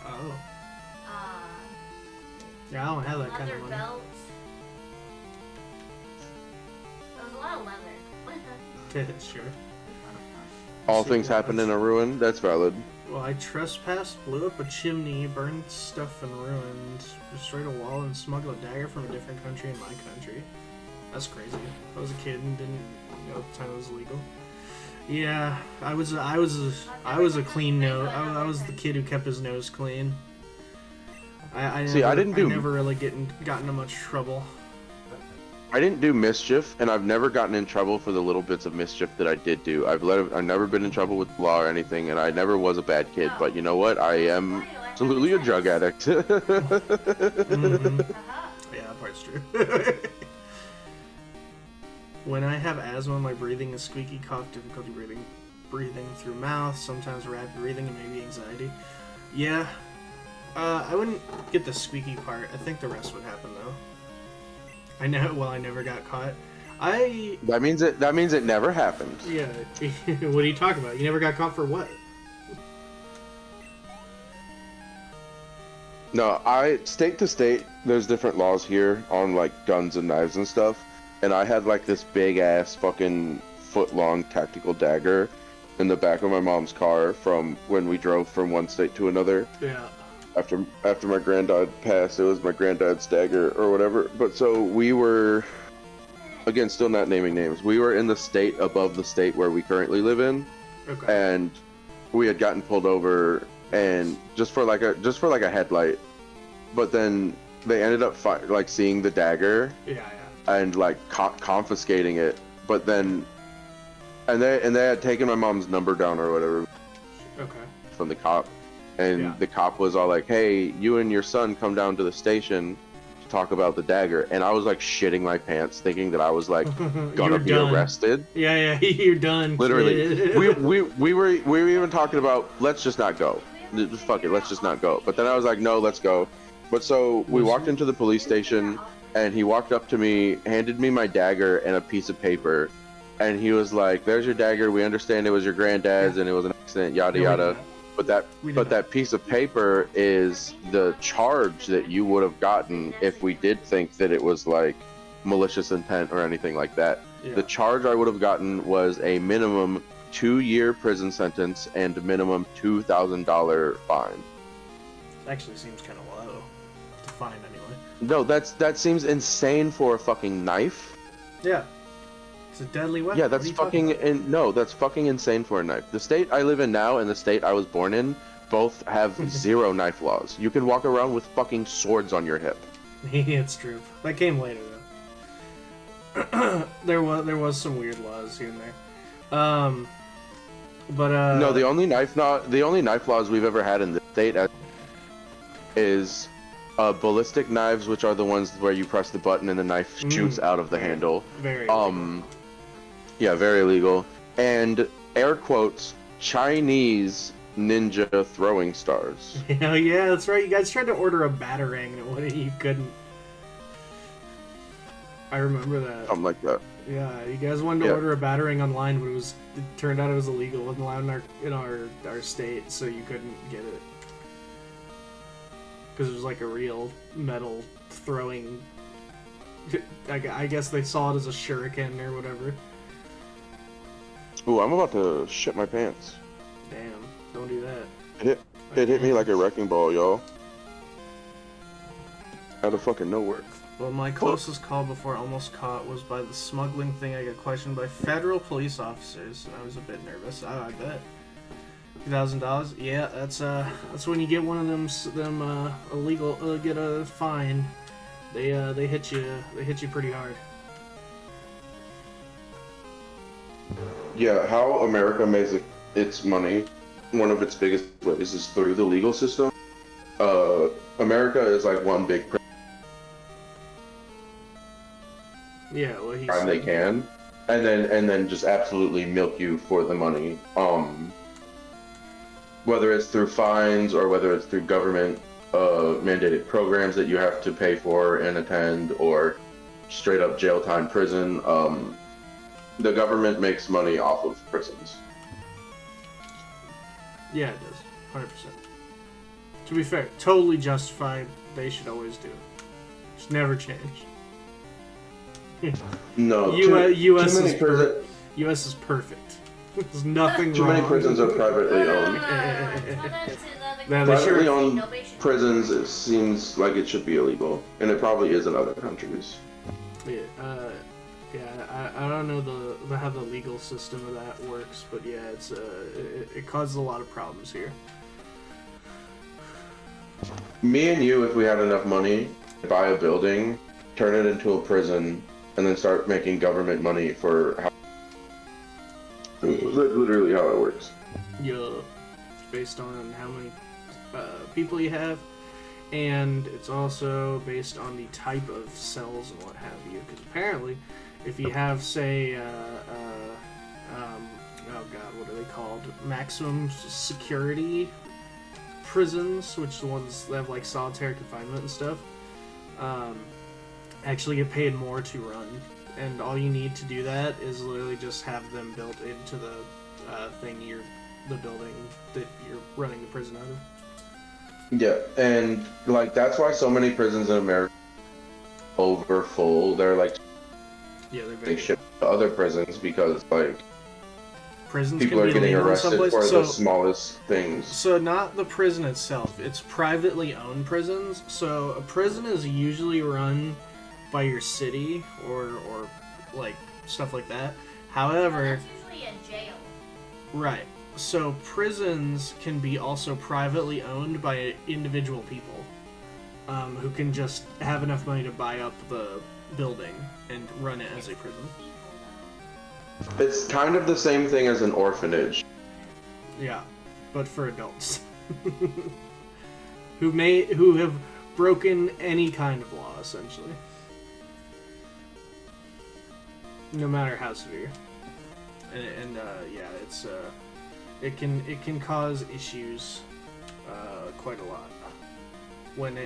Oh. Uh, Yeah, I don't have that kind leather of money. belt. There was a lot of leather. Sure. All things happen in a ruin. That's valid. Well, I trespassed, blew up a chimney, burned stuff and ruined, destroyed a wall, and smuggled a dagger from a different country in my country. That's crazy. I was a kid and didn't know at the time it was legal. Yeah, I was a clean nose. I was the kid who kept his nose clean. I never really got into much trouble. I didn't do mischief, and I've never gotten in trouble for the little bits of mischief that I did do. I've never been in trouble with law or anything, and I never was a bad kid. But you know what? I am absolutely a drug addict. Mm-hmm. Yeah, that part's true. When I have asthma, my breathing is squeaky, cough, difficulty breathing through mouth, sometimes rapid breathing, and maybe anxiety. Yeah, I wouldn't get the squeaky part. I think the rest would happen though. I know. Well, I never got caught. That means it never happened. Yeah. What are you talking about? You never got caught for what? No, state to state, there's different laws here on like guns and knives and stuff. And I had like this big ass fucking foot-long tactical dagger in the back of my mom's car from when we drove from one state to another. Yeah. After my granddad passed, it was my granddad's dagger or whatever. But so we were, again, still not naming names. We were in the state above the state where we currently live in, Okay. and we had gotten pulled over, and just for like a headlight. But then they ended up seeing the dagger Yeah. and like confiscating it. But then, and they had taken my mom's number down or whatever Okay. from the cop. and Yeah. the cop was all like, "Hey, you and your son come down to the station to talk about the dagger," and I was like shitting my pants, thinking that I was like gonna You're be done. arrested. Yeah, you're done. Literally, kid. we were even talking about let's just not go. Fuck it, let's just not go. But then I was like, no, let's go. But so we walked into the police station, and he walked up to me, handed me my dagger and a piece of paper, and he was like, "There's your dagger. We understand it was your granddad's and it was an accident, yada No, we yada. did not. We did not. That piece of paper is the charge that you would have gotten if we did think that it was like malicious intent or anything like that. Yeah. The charge I would have gotten was a minimum 2-year prison sentence and minimum $2,000 fine. Actually seems kind of low to find anyway. No, that seems insane for a fucking knife. Yeah. It's a deadly weapon. Yeah, What that's are you talking fucking about? no, that's fucking insane for a knife. The state I live in now and the state I was born in both have zero knife laws. You can walk around with fucking swords on your hip. It's true. That came later though. there was some weird laws here and there. No, the only knife laws we've ever had in the state is ballistic knives, which are the ones where you press the button and the knife shoots out of the handle. Very Yeah, very illegal. And air quotes Chinese ninja throwing stars. Oh yeah, that's right. You guys tried to order a batarang and you couldn't. I remember that. Something like that. Yeah, you guys wanted to order a batarang online, but it turned out it was illegal. It wasn't allowed in our state, so you couldn't get it. Because it was like a real metal throwing. I guess they saw it as a shuriken or whatever. Ooh, I'm about to shit my pants. Damn, don't do that. It hit me like a wrecking ball, y'all. Out of fucking nowhere. Well, my closest call before almost caught was by the smuggling thing. I got questioned by federal police officers, and I was a bit nervous. I bet. $2,000? Yeah, that's when you get one of them illegal get a fine. They hit you pretty hard. Yeah, how America makes its money, one of its biggest ways is through the legal system. America is like one big Yeah, well, time they can, and then just absolutely milk you for the money. Whether it's through fines or whether it's through government mandated programs that you have to pay for and attend, or straight up jail time, prison. The government makes money off of prisons. Yeah, it does. 100%. To be fair, totally justified. They should always do it. Just never change. No, U.S. is perfect. There's nothing too wrong. many prisons are privately owned. Privately owned prisons, it seems like it should be illegal, and it probably is in other countries. I don't know how the legal system of that works, but yeah, it causes a lot of problems here. Me and you, if we had enough money, buy a building, turn it into a prison, and then start making government money for literally how it works. Yeah, based on how many people you have, and it's also based on the type of cells and what have you. Because apparently, if you have, say, oh god, what are they called? Maximum security prisons, which the ones that have like solitary confinement and stuff, actually get paid more to run. And all you need to do that is literally just have them built into the the building that you're running the prison out of. Yeah, and like that's why so many prisons in America are over full. They're like, yeah, they're they ship to other prisons because like prisons people can are be getting illegal in arrested some for places. the smallest things. So not the prison itself. It's privately owned prisons. So a prison is usually run by your city or like stuff like that. However, That's usually a jail. right. So prisons can be also privately owned by individual people who can just have enough money to buy up the building and run it as a prison. It's kind of the same thing as an orphanage. Yeah, but for adults. who have broken any kind of law, essentially, no matter how severe. And yeah, it can cause issues quite a lot when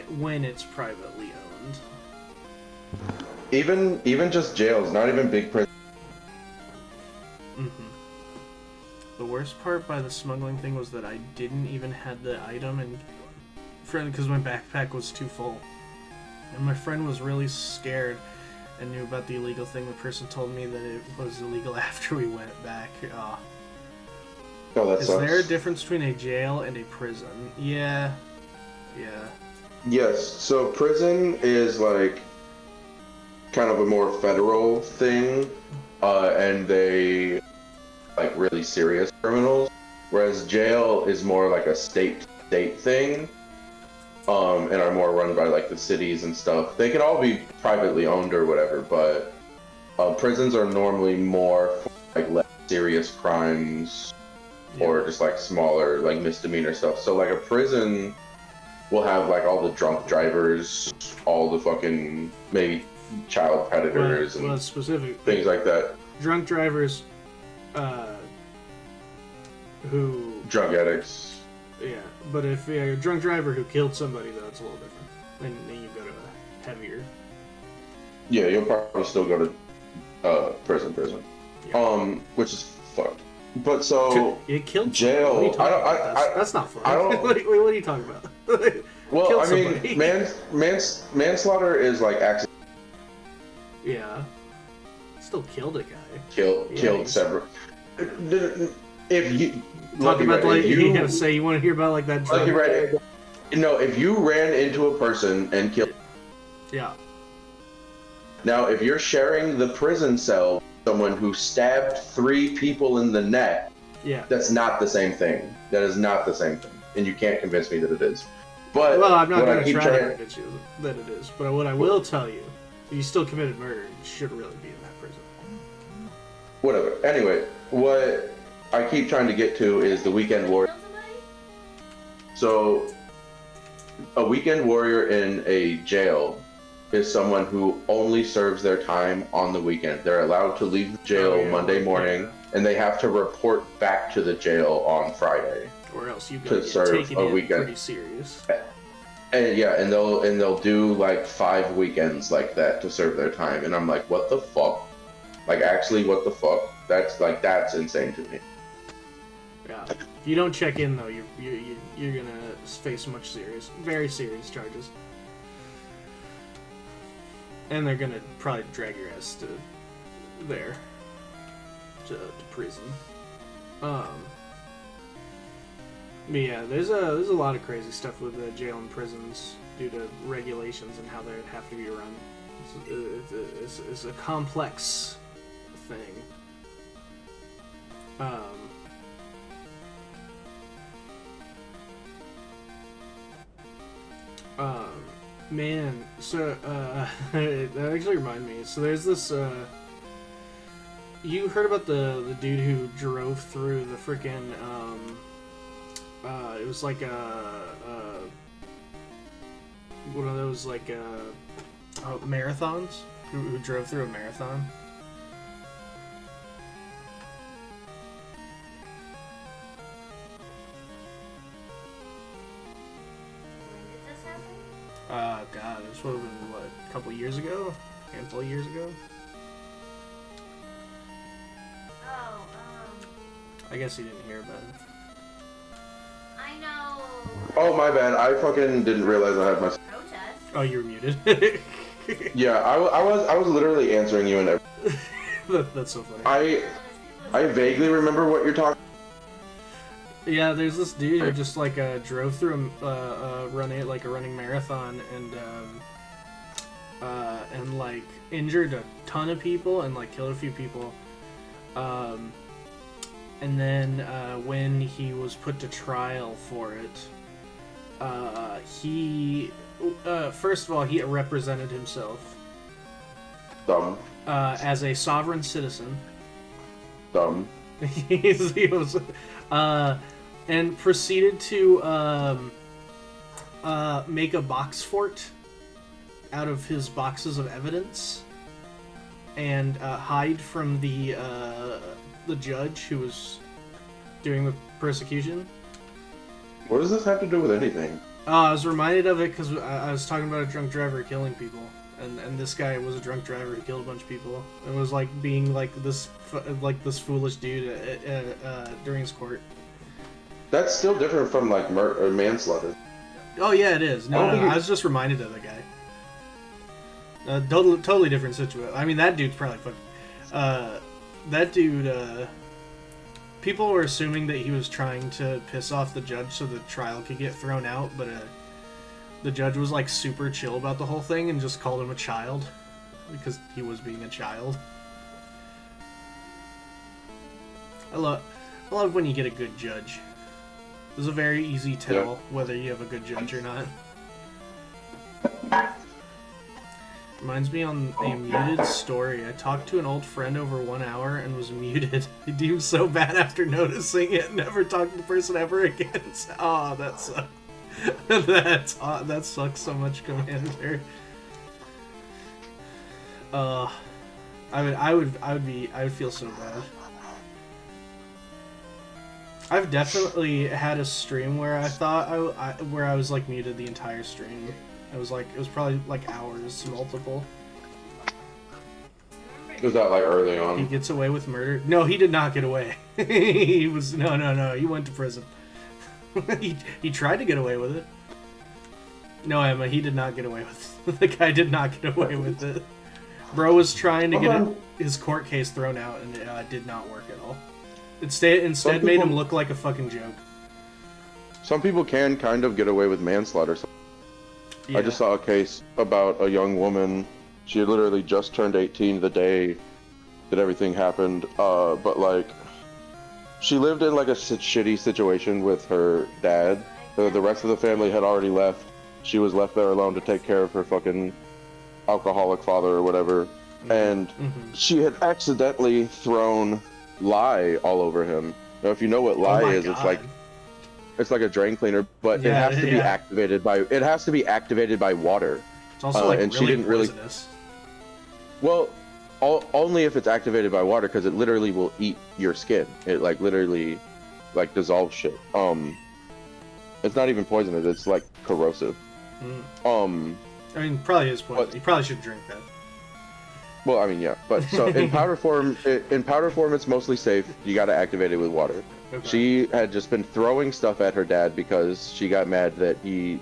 it's privately owned. Even just jails, not even big prisons. Mm-hmm. The worst part by the smuggling thing was that I didn't even have the item and friend because my backpack was too full, and my friend was really scared and knew about the illegal thing. The person told me that it was illegal after we went back. Oh, that Is sucks. there a difference between a jail and a prison? Yeah. Yes. So prison is like kind of a more federal thing, and they like really serious criminals, whereas jail is more like a state thing, and are more run by like the cities and stuff. They can all be privately owned or whatever, but prisons are normally more for, like less serious crimes or just like smaller like misdemeanor stuff. So like a prison will have like all the drunk drivers, all the fucking maybe child predators and specific things like that. Drunk drivers, who Drug addicts. yeah. But if you're a drunk driver who killed somebody, though, it's a little different. Then you go to a heavier. Yeah, you'll probably still go to prison. Yeah. Which is fucked. But so You killed jail. somebody. What are you talking about? That's not funny. I don't. what are you talking about? Well, Killed I somebody. mean, manslaughter is like accident. Yeah. Still killed a guy. Killed several. If you Talk about right, like if you gotta say you want to hear about like that. Lucky right. No, if you ran into a person and killed. Yeah. Now, if you're sharing the prison cell with someone who stabbed 3 people in the neck, Yeah. that's not the same thing. That is not the same thing, and you can't convince me that it is. But Well, I'm not what going I to keep try to trying- convince you that it is. But what I will tell you, if you still committed murder, you should really be in that prison. Whatever. Anyway, what I keep trying to get to is the weekend warrior. Kill somebody? So, a weekend warrior in a jail is someone who only serves their time on the weekend. They're allowed to leave the jail Oh, yeah. Monday morning, and they have to report back to the jail on Friday. Or else you To gotta get serve taken a in weekend. pretty serious. And yeah, and they'll do like 5 weekends like that to serve their time, and I'm like, what the fuck? Like, actually, what the fuck? That's insane to me. Yeah. If you don't check in though, you're gonna face very serious charges. And they're gonna probably drag your ass to prison. But yeah, there's a lot of crazy stuff with the jail and prisons due to regulations and how they have to be run. It's a complex thing. Man, so that actually reminded me. So there's this. You heard about the dude who drove through the freaking it was like one of those like marathons who drove through a marathon. When did this happen? God, it was what, a couple years ago? A handful of years ago? Oh, I guess you didn't hear about it. I know. Oh, my bad. I fucking didn't realize I had my. Protest. Oh, you were muted. Yeah, I was literally answering you, and That's so funny. I vaguely remember what you're talking. Yeah, there's this dude who just like drove through a running marathon and like injured a ton of people and like killed a few people. And then when he was put to trial for it, he first of all he represented himself Dumb. as a sovereign citizen. Dumb. he was and proceeded to make a box fort out of his boxes of evidence and hide from the judge who was doing the persecution. What does this have to do with anything? I was reminded of it because I was talking about a drunk driver killing people, and this guy was a drunk driver who killed a bunch of people. It was like being like this foolish dude during his court. That's still different from like manslaughter. Oh yeah, it is. No, I was just reminded of the guy. Totally different situation. I mean, that dude's probably fucking. That dude. People were assuming that he was trying to piss off the judge so the trial could get thrown out, but the judge was like super chill about the whole thing and just called him a child because he was being a child. I love when you get a good judge. It's a very easy tell whether you have a good judge or not. Reminds me on a muted story. I talked to an old friend over 1 hour and was muted. I deemed so bad after noticing it. Never talked to the person ever again. Oh, that sucks. That sucks so much, Commander. I would feel so bad. I've definitely had a stream where I thought where I was like muted the entire stream. It was probably like hours, multiple. Was that like early on? He gets away with murder. No, he did not get away. He was no. He went to prison. he tried to get away with it. No, Emma, he did not get away with it. The guy did not get away with it. Bro was trying to get his court case thrown out, and it did not work at all. Instead made him look like a fucking joke. Some people can kind of get away with manslaughter. Yeah. I just saw a case about a young woman. She had literally just turned 18 the day that everything happened. But like, she lived in like a shitty situation with her dad. The rest of the family had already left. She was left there alone to take care of her fucking alcoholic father or whatever. And she had accidentally thrown lye all over him. Now, if you know what lye is, God. It's like a drain cleaner, but it has to be activated by water. It's also like and really she didn't poisonous. Well, only if it's activated by water, because it literally will eat your skin. It like literally like dissolves shit. It's not even poisonous. It's like corrosive. I mean, probably is poison. You probably should drink that. Well, I mean, yeah, but so in powder form, it's mostly safe. You got to activate it with water. Okay. She had just been throwing stuff at her dad because she got mad that he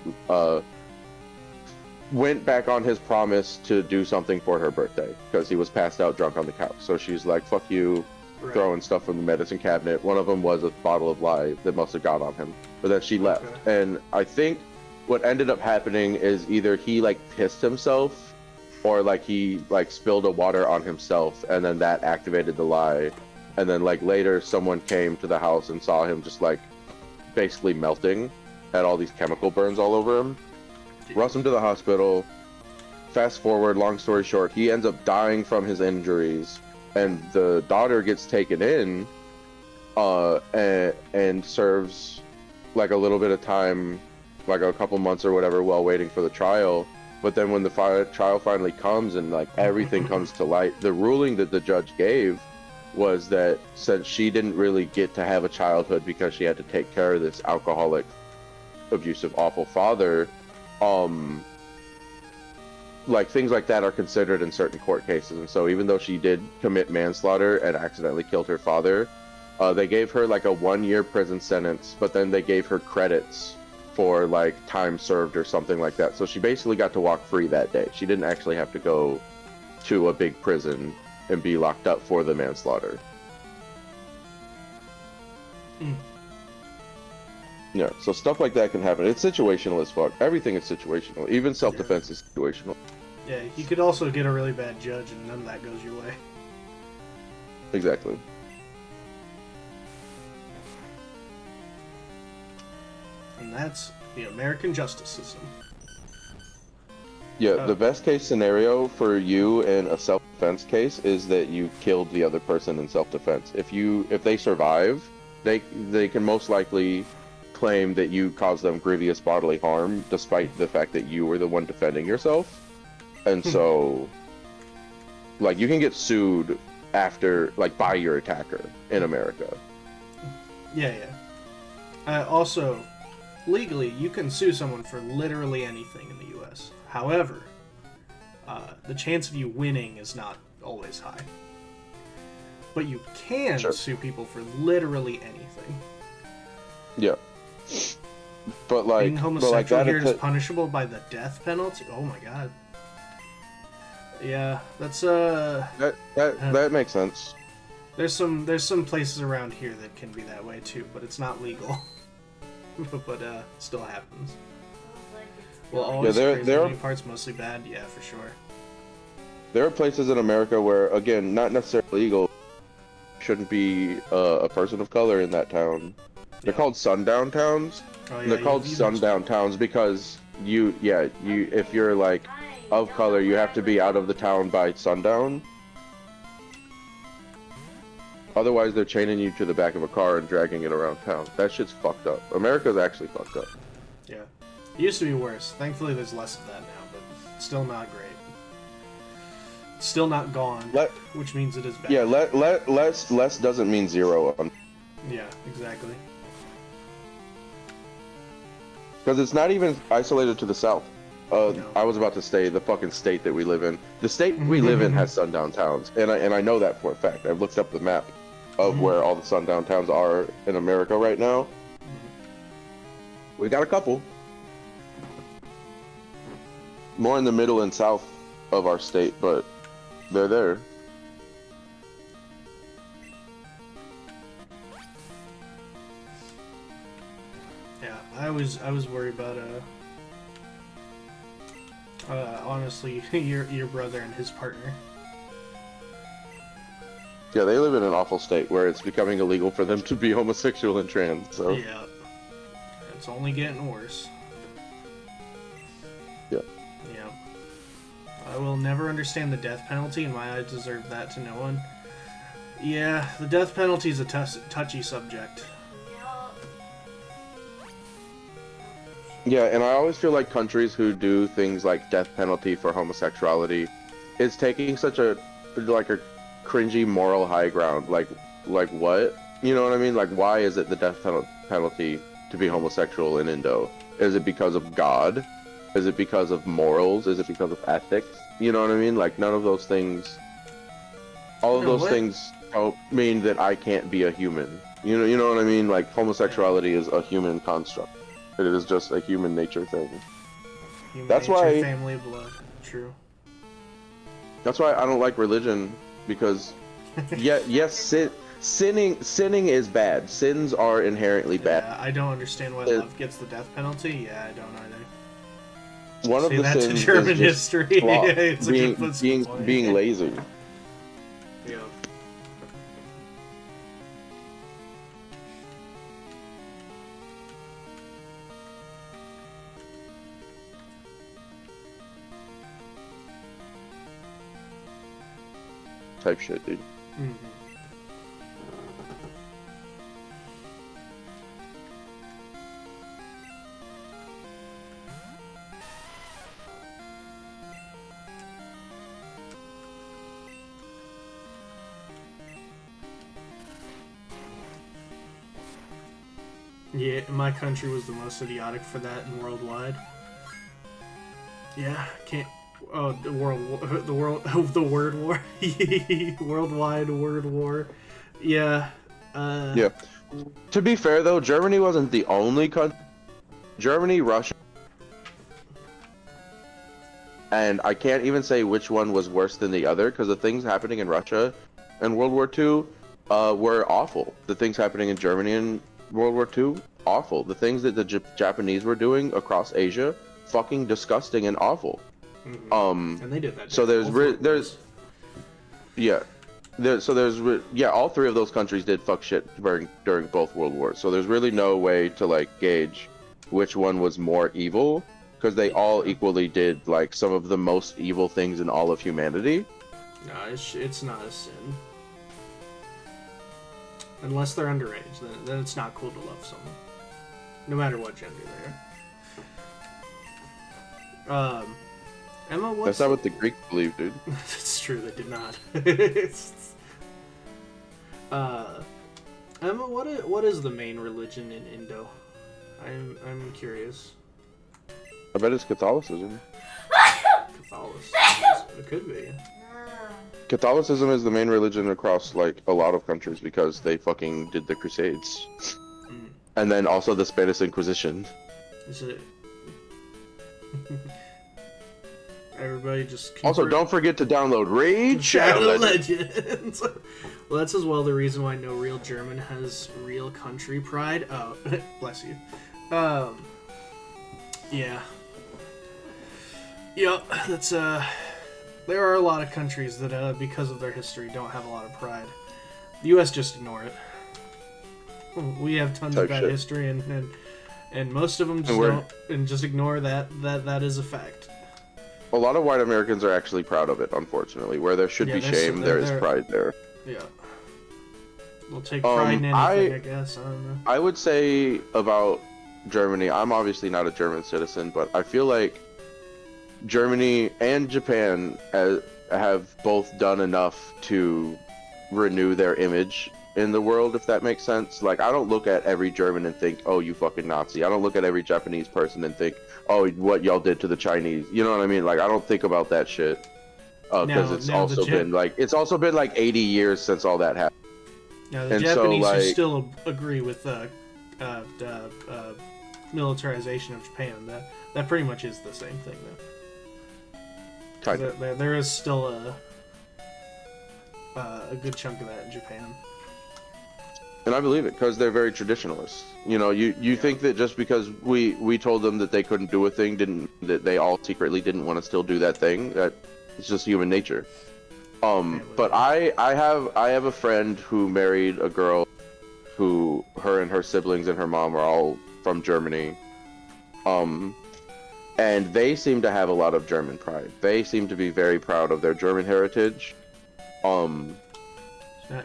went back on his promise to do something for her birthday because he was passed out drunk on the couch. So she's like, "Fuck you," throwing stuff from the medicine cabinet. One of them was a bottle of lye that must have got on him, but then she left. Okay. And I think what ended up happening is either he like pissed himself, or like he like spilled a water on himself, and then that activated the lye. And then like later someone came to the house and saw him just like basically melting, had all these chemical burns all over him. Rushed him to the hospital. Fast forward, long story short, he ends up dying from his injuries, and the daughter gets taken in and serves like a little bit of time, like a couple months or whatever, while waiting for the trial. But then when the trial finally comes and like everything comes to light, the ruling that the judge gave was that since she didn't really get to have a childhood because she had to take care of this alcoholic, abusive, awful father, like things like that are considered in certain court cases. And so even though she did commit manslaughter and accidentally killed her father, they gave her like a 1-year prison sentence, but then they gave her credits for like time served or something like that. So she basically got to walk free that day. She didn't actually have to go to a big prison and be locked up for the manslaughter. Yeah, so stuff like that can happen. It's situational as fuck. Everything is situational. Even self-defense is situational. Yeah, you could also get a really bad judge and none of that goes your way. Exactly. And that's the American justice system. Yeah, the best case scenario for you in a self-defense case is that you killed the other person in self-defense. If they survive, they can most likely claim that you caused them grievous bodily harm, despite the fact that you were the one defending yourself. And so, like, you can get sued after, like, by your attacker in America. Yeah. Also, legally, you can sue someone for literally anything in the U.S. However, the chance of you winning is not always high. But you can sue people for literally anything. Yeah. But like being homosexual here is punishable by the death penalty. Oh my god. Yeah, that's that makes sense. There's some places around here that can be that way too, but it's not legal. but still happens. Well, always crazy. Many parts mostly bad. Yeah, for sure. There are places in America where, again, not necessarily legal, shouldn't be a person of color in that town. They're called sundown towns. Oh, yeah, they're called sundown towns because if you're like of color, you have to be out of the town by sundown. Otherwise, they're chaining you to the back of a car and dragging it around town. That shit's fucked up. America's actually fucked up. Yeah. It used to be worse. Thankfully, there's less of that now, but still not great. Still not gone, which means it is bad. Yeah, less doesn't mean zero. Yeah, exactly. Because it's not even isolated to the south. No. I was about to say the fucking state that we live in. The state we live in has sundown towns, and I know that for a fact. I've looked up the map of where all the sundown towns are in America right now. We got a couple. More in the middle and south of our state, but they're there. Yeah, I was worried about honestly your brother and his partner. Yeah, they live in an awful state where it's becoming illegal for them to be homosexual and trans. So yeah, it's only getting worse. Yeah. Yeah. I will never understand the death penalty. In my eyes, deserve that to no one. Yeah, the death penalty is a touchy subject. Yeah, and I always feel like countries who do things like death penalty for homosexuality is taking such a cringy moral high ground. Like what? You know what I mean? Like, why is it the death penalty to be homosexual in Indo? Is it because of God? Is it because of morals? Is it because of ethics? You know what I mean? Like, none of those things. All of those things don't mean that I can't be a human. You know what I mean? Like, homosexuality is a human construct. It is just a human nature thing. That's why family blood. True. That's why I don't like religion, because sinning is bad. Sins are inherently bad. Yeah, I don't understand why love gets the death penalty. Yeah, I don't either. One of the sins is German history. It's being lazy. Yeah. Type shit, dude. Mm-hmm. Yeah, my country was the most idiotic for that in worldwide. Yeah, can't. Oh, the word war. Worldwide word war. Yeah. Yeah. To be fair, though, Germany wasn't the only country. Germany, Russia, and I can't even say which one was worse than the other, because the things happening in Russia in World War II were awful. The things happening in Germany in World War II, awful. The things that the Japanese were doing across Asia, fucking disgusting and awful. And they did that. So all three of those countries did fuck shit during both World Wars. So there's really no way to like gauge which one was more evil, because they all equally did like some of the most evil things in all of humanity. No, it's not a sin. Unless they're underage, then it's not cool to love someone. No matter what gender they are. Emma, what's... That's not what the Greeks believe, dude. That's true, they did not. Emma, what is the main religion in Indo? I'm curious. I bet it's Catholicism. Catholicism. It could be. Catholicism is the main religion across, like, a lot of countries because they fucking did the Crusades. And then also the Spanish Inquisition. Is it... Everybody just... Also, don't forget to download Raid Shadow Legends! Well, that's as well the reason why no real German has real country pride. Oh, bless you. Yeah. Yep, that's, there are a lot of countries that, because of their history, don't have a lot of pride. The U.S. just ignore it. We have tons of bad history, and most of them just don't, and just ignore that is a fact. A lot of white Americans are actually proud of it, unfortunately. Where there should be shame, there is pride there. Yeah. We'll take pride in anything, I guess. I don't know. I would say about Germany, I'm obviously not a German citizen, but I feel like Germany and Japan have both done enough to renew their image in the world, if that makes sense. Like, I don't look at every German and think, oh, you fucking Nazi. I don't look at every Japanese person and think, oh, what y'all did to the Chinese. You know what I mean? Like, I don't think about that shit. Because it's also been like 80 years since all that happened. Now, the Japanese who still agree with militarization of Japan, that pretty much is the same thing, though. There is still a good chunk of that in Japan. And I believe it, because they're very traditionalists. You know, you think that just because we told them that they couldn't do a thing, that they all secretly didn't want to still do that thing, that it's just human nature. But I have a friend who married a girl who, her and her siblings and her mom are all from Germany. And they seem to have a lot of German pride. They seem to be very proud of their German heritage. And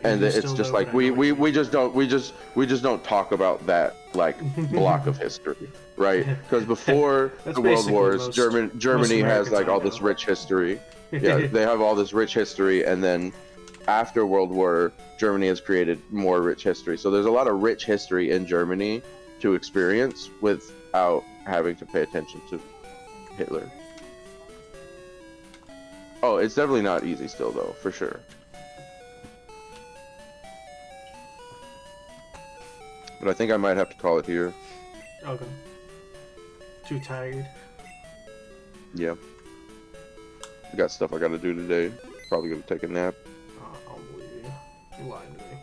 it's just like we just don't talk about that, like, block of history, right? Because before the World Wars, Germany has like all this rich history. Yeah, they have all this rich history, and then after World War, Germany has created more rich history. So there's a lot of rich history in Germany to experience without having to pay attention to Hitler. Oh, it's definitely not easy still, though, for sure. But I think I might have to call it here. Okay. Too tired. Yeah. I got stuff I gotta do today. Probably gonna take a nap. I'll believe you. You're lying to me.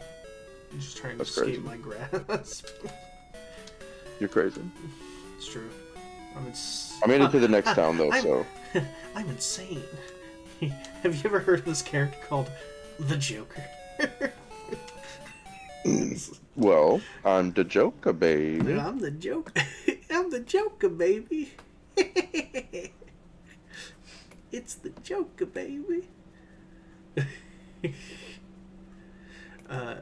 You're just trying to That's escape crazy. my grasp. You're crazy. It's true. I made it to the next town, though, so... I'm insane. Have you ever heard of this character called the Joker? Well, I'm the Joker, baby. I'm the Joker. I'm the Joker, baby. It's the Joker, baby. I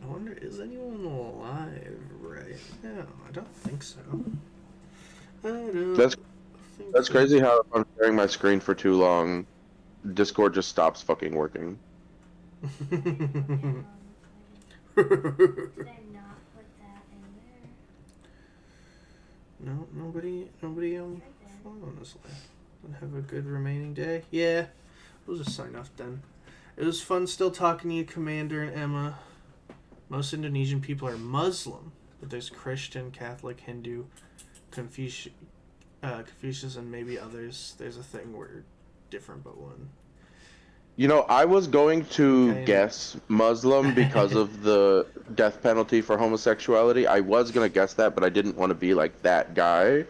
wonder, is anyone alive right now? I don't think so. That's crazy how if I'm sharing my screen for too long, Discord just stops fucking working. Did I not put that in there? No, nobody on phone this way. And have a good remaining day. Yeah, we'll just sign off then. It was fun still talking to you, Commander and Emma. Most Indonesian people are Muslim, but there's Christian, Catholic, Hindu, Confucius, and maybe others. There's a thing where different but one. You know, I was going to guess Muslim because of the death penalty for homosexuality. I was gonna guess that, but I didn't want to be like that guy.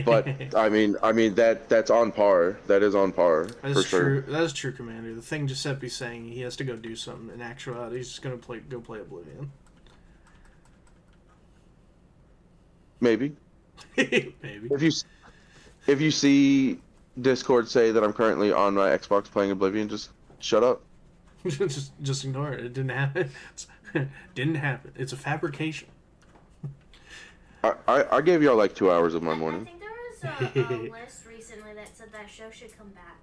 But I mean that's on par. That is on par. That is true. That is true, Commander. The thing Giuseppe's saying, he has to go do something. In actuality, he's just gonna go play Oblivion. Maybe. Maybe. If you see Discord say that I'm currently on my Xbox playing Oblivion, just shut up. just ignore it. It didn't happen. Didn't happen. It's a fabrication. I gave y'all like 2 hours of my I morning. think there was a list recently that said that show should come back.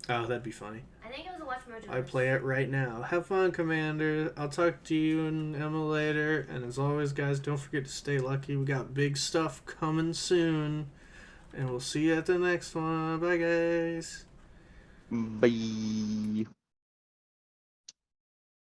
Oh, that'd be funny. I think it was a Watch Mojo. I play it right now. Have fun, Commander. I'll talk to you and Emma later. And as always, guys, don't forget to stay lucky. We got big stuff coming soon. And we'll see you at the next one. Bye, guys. Bye.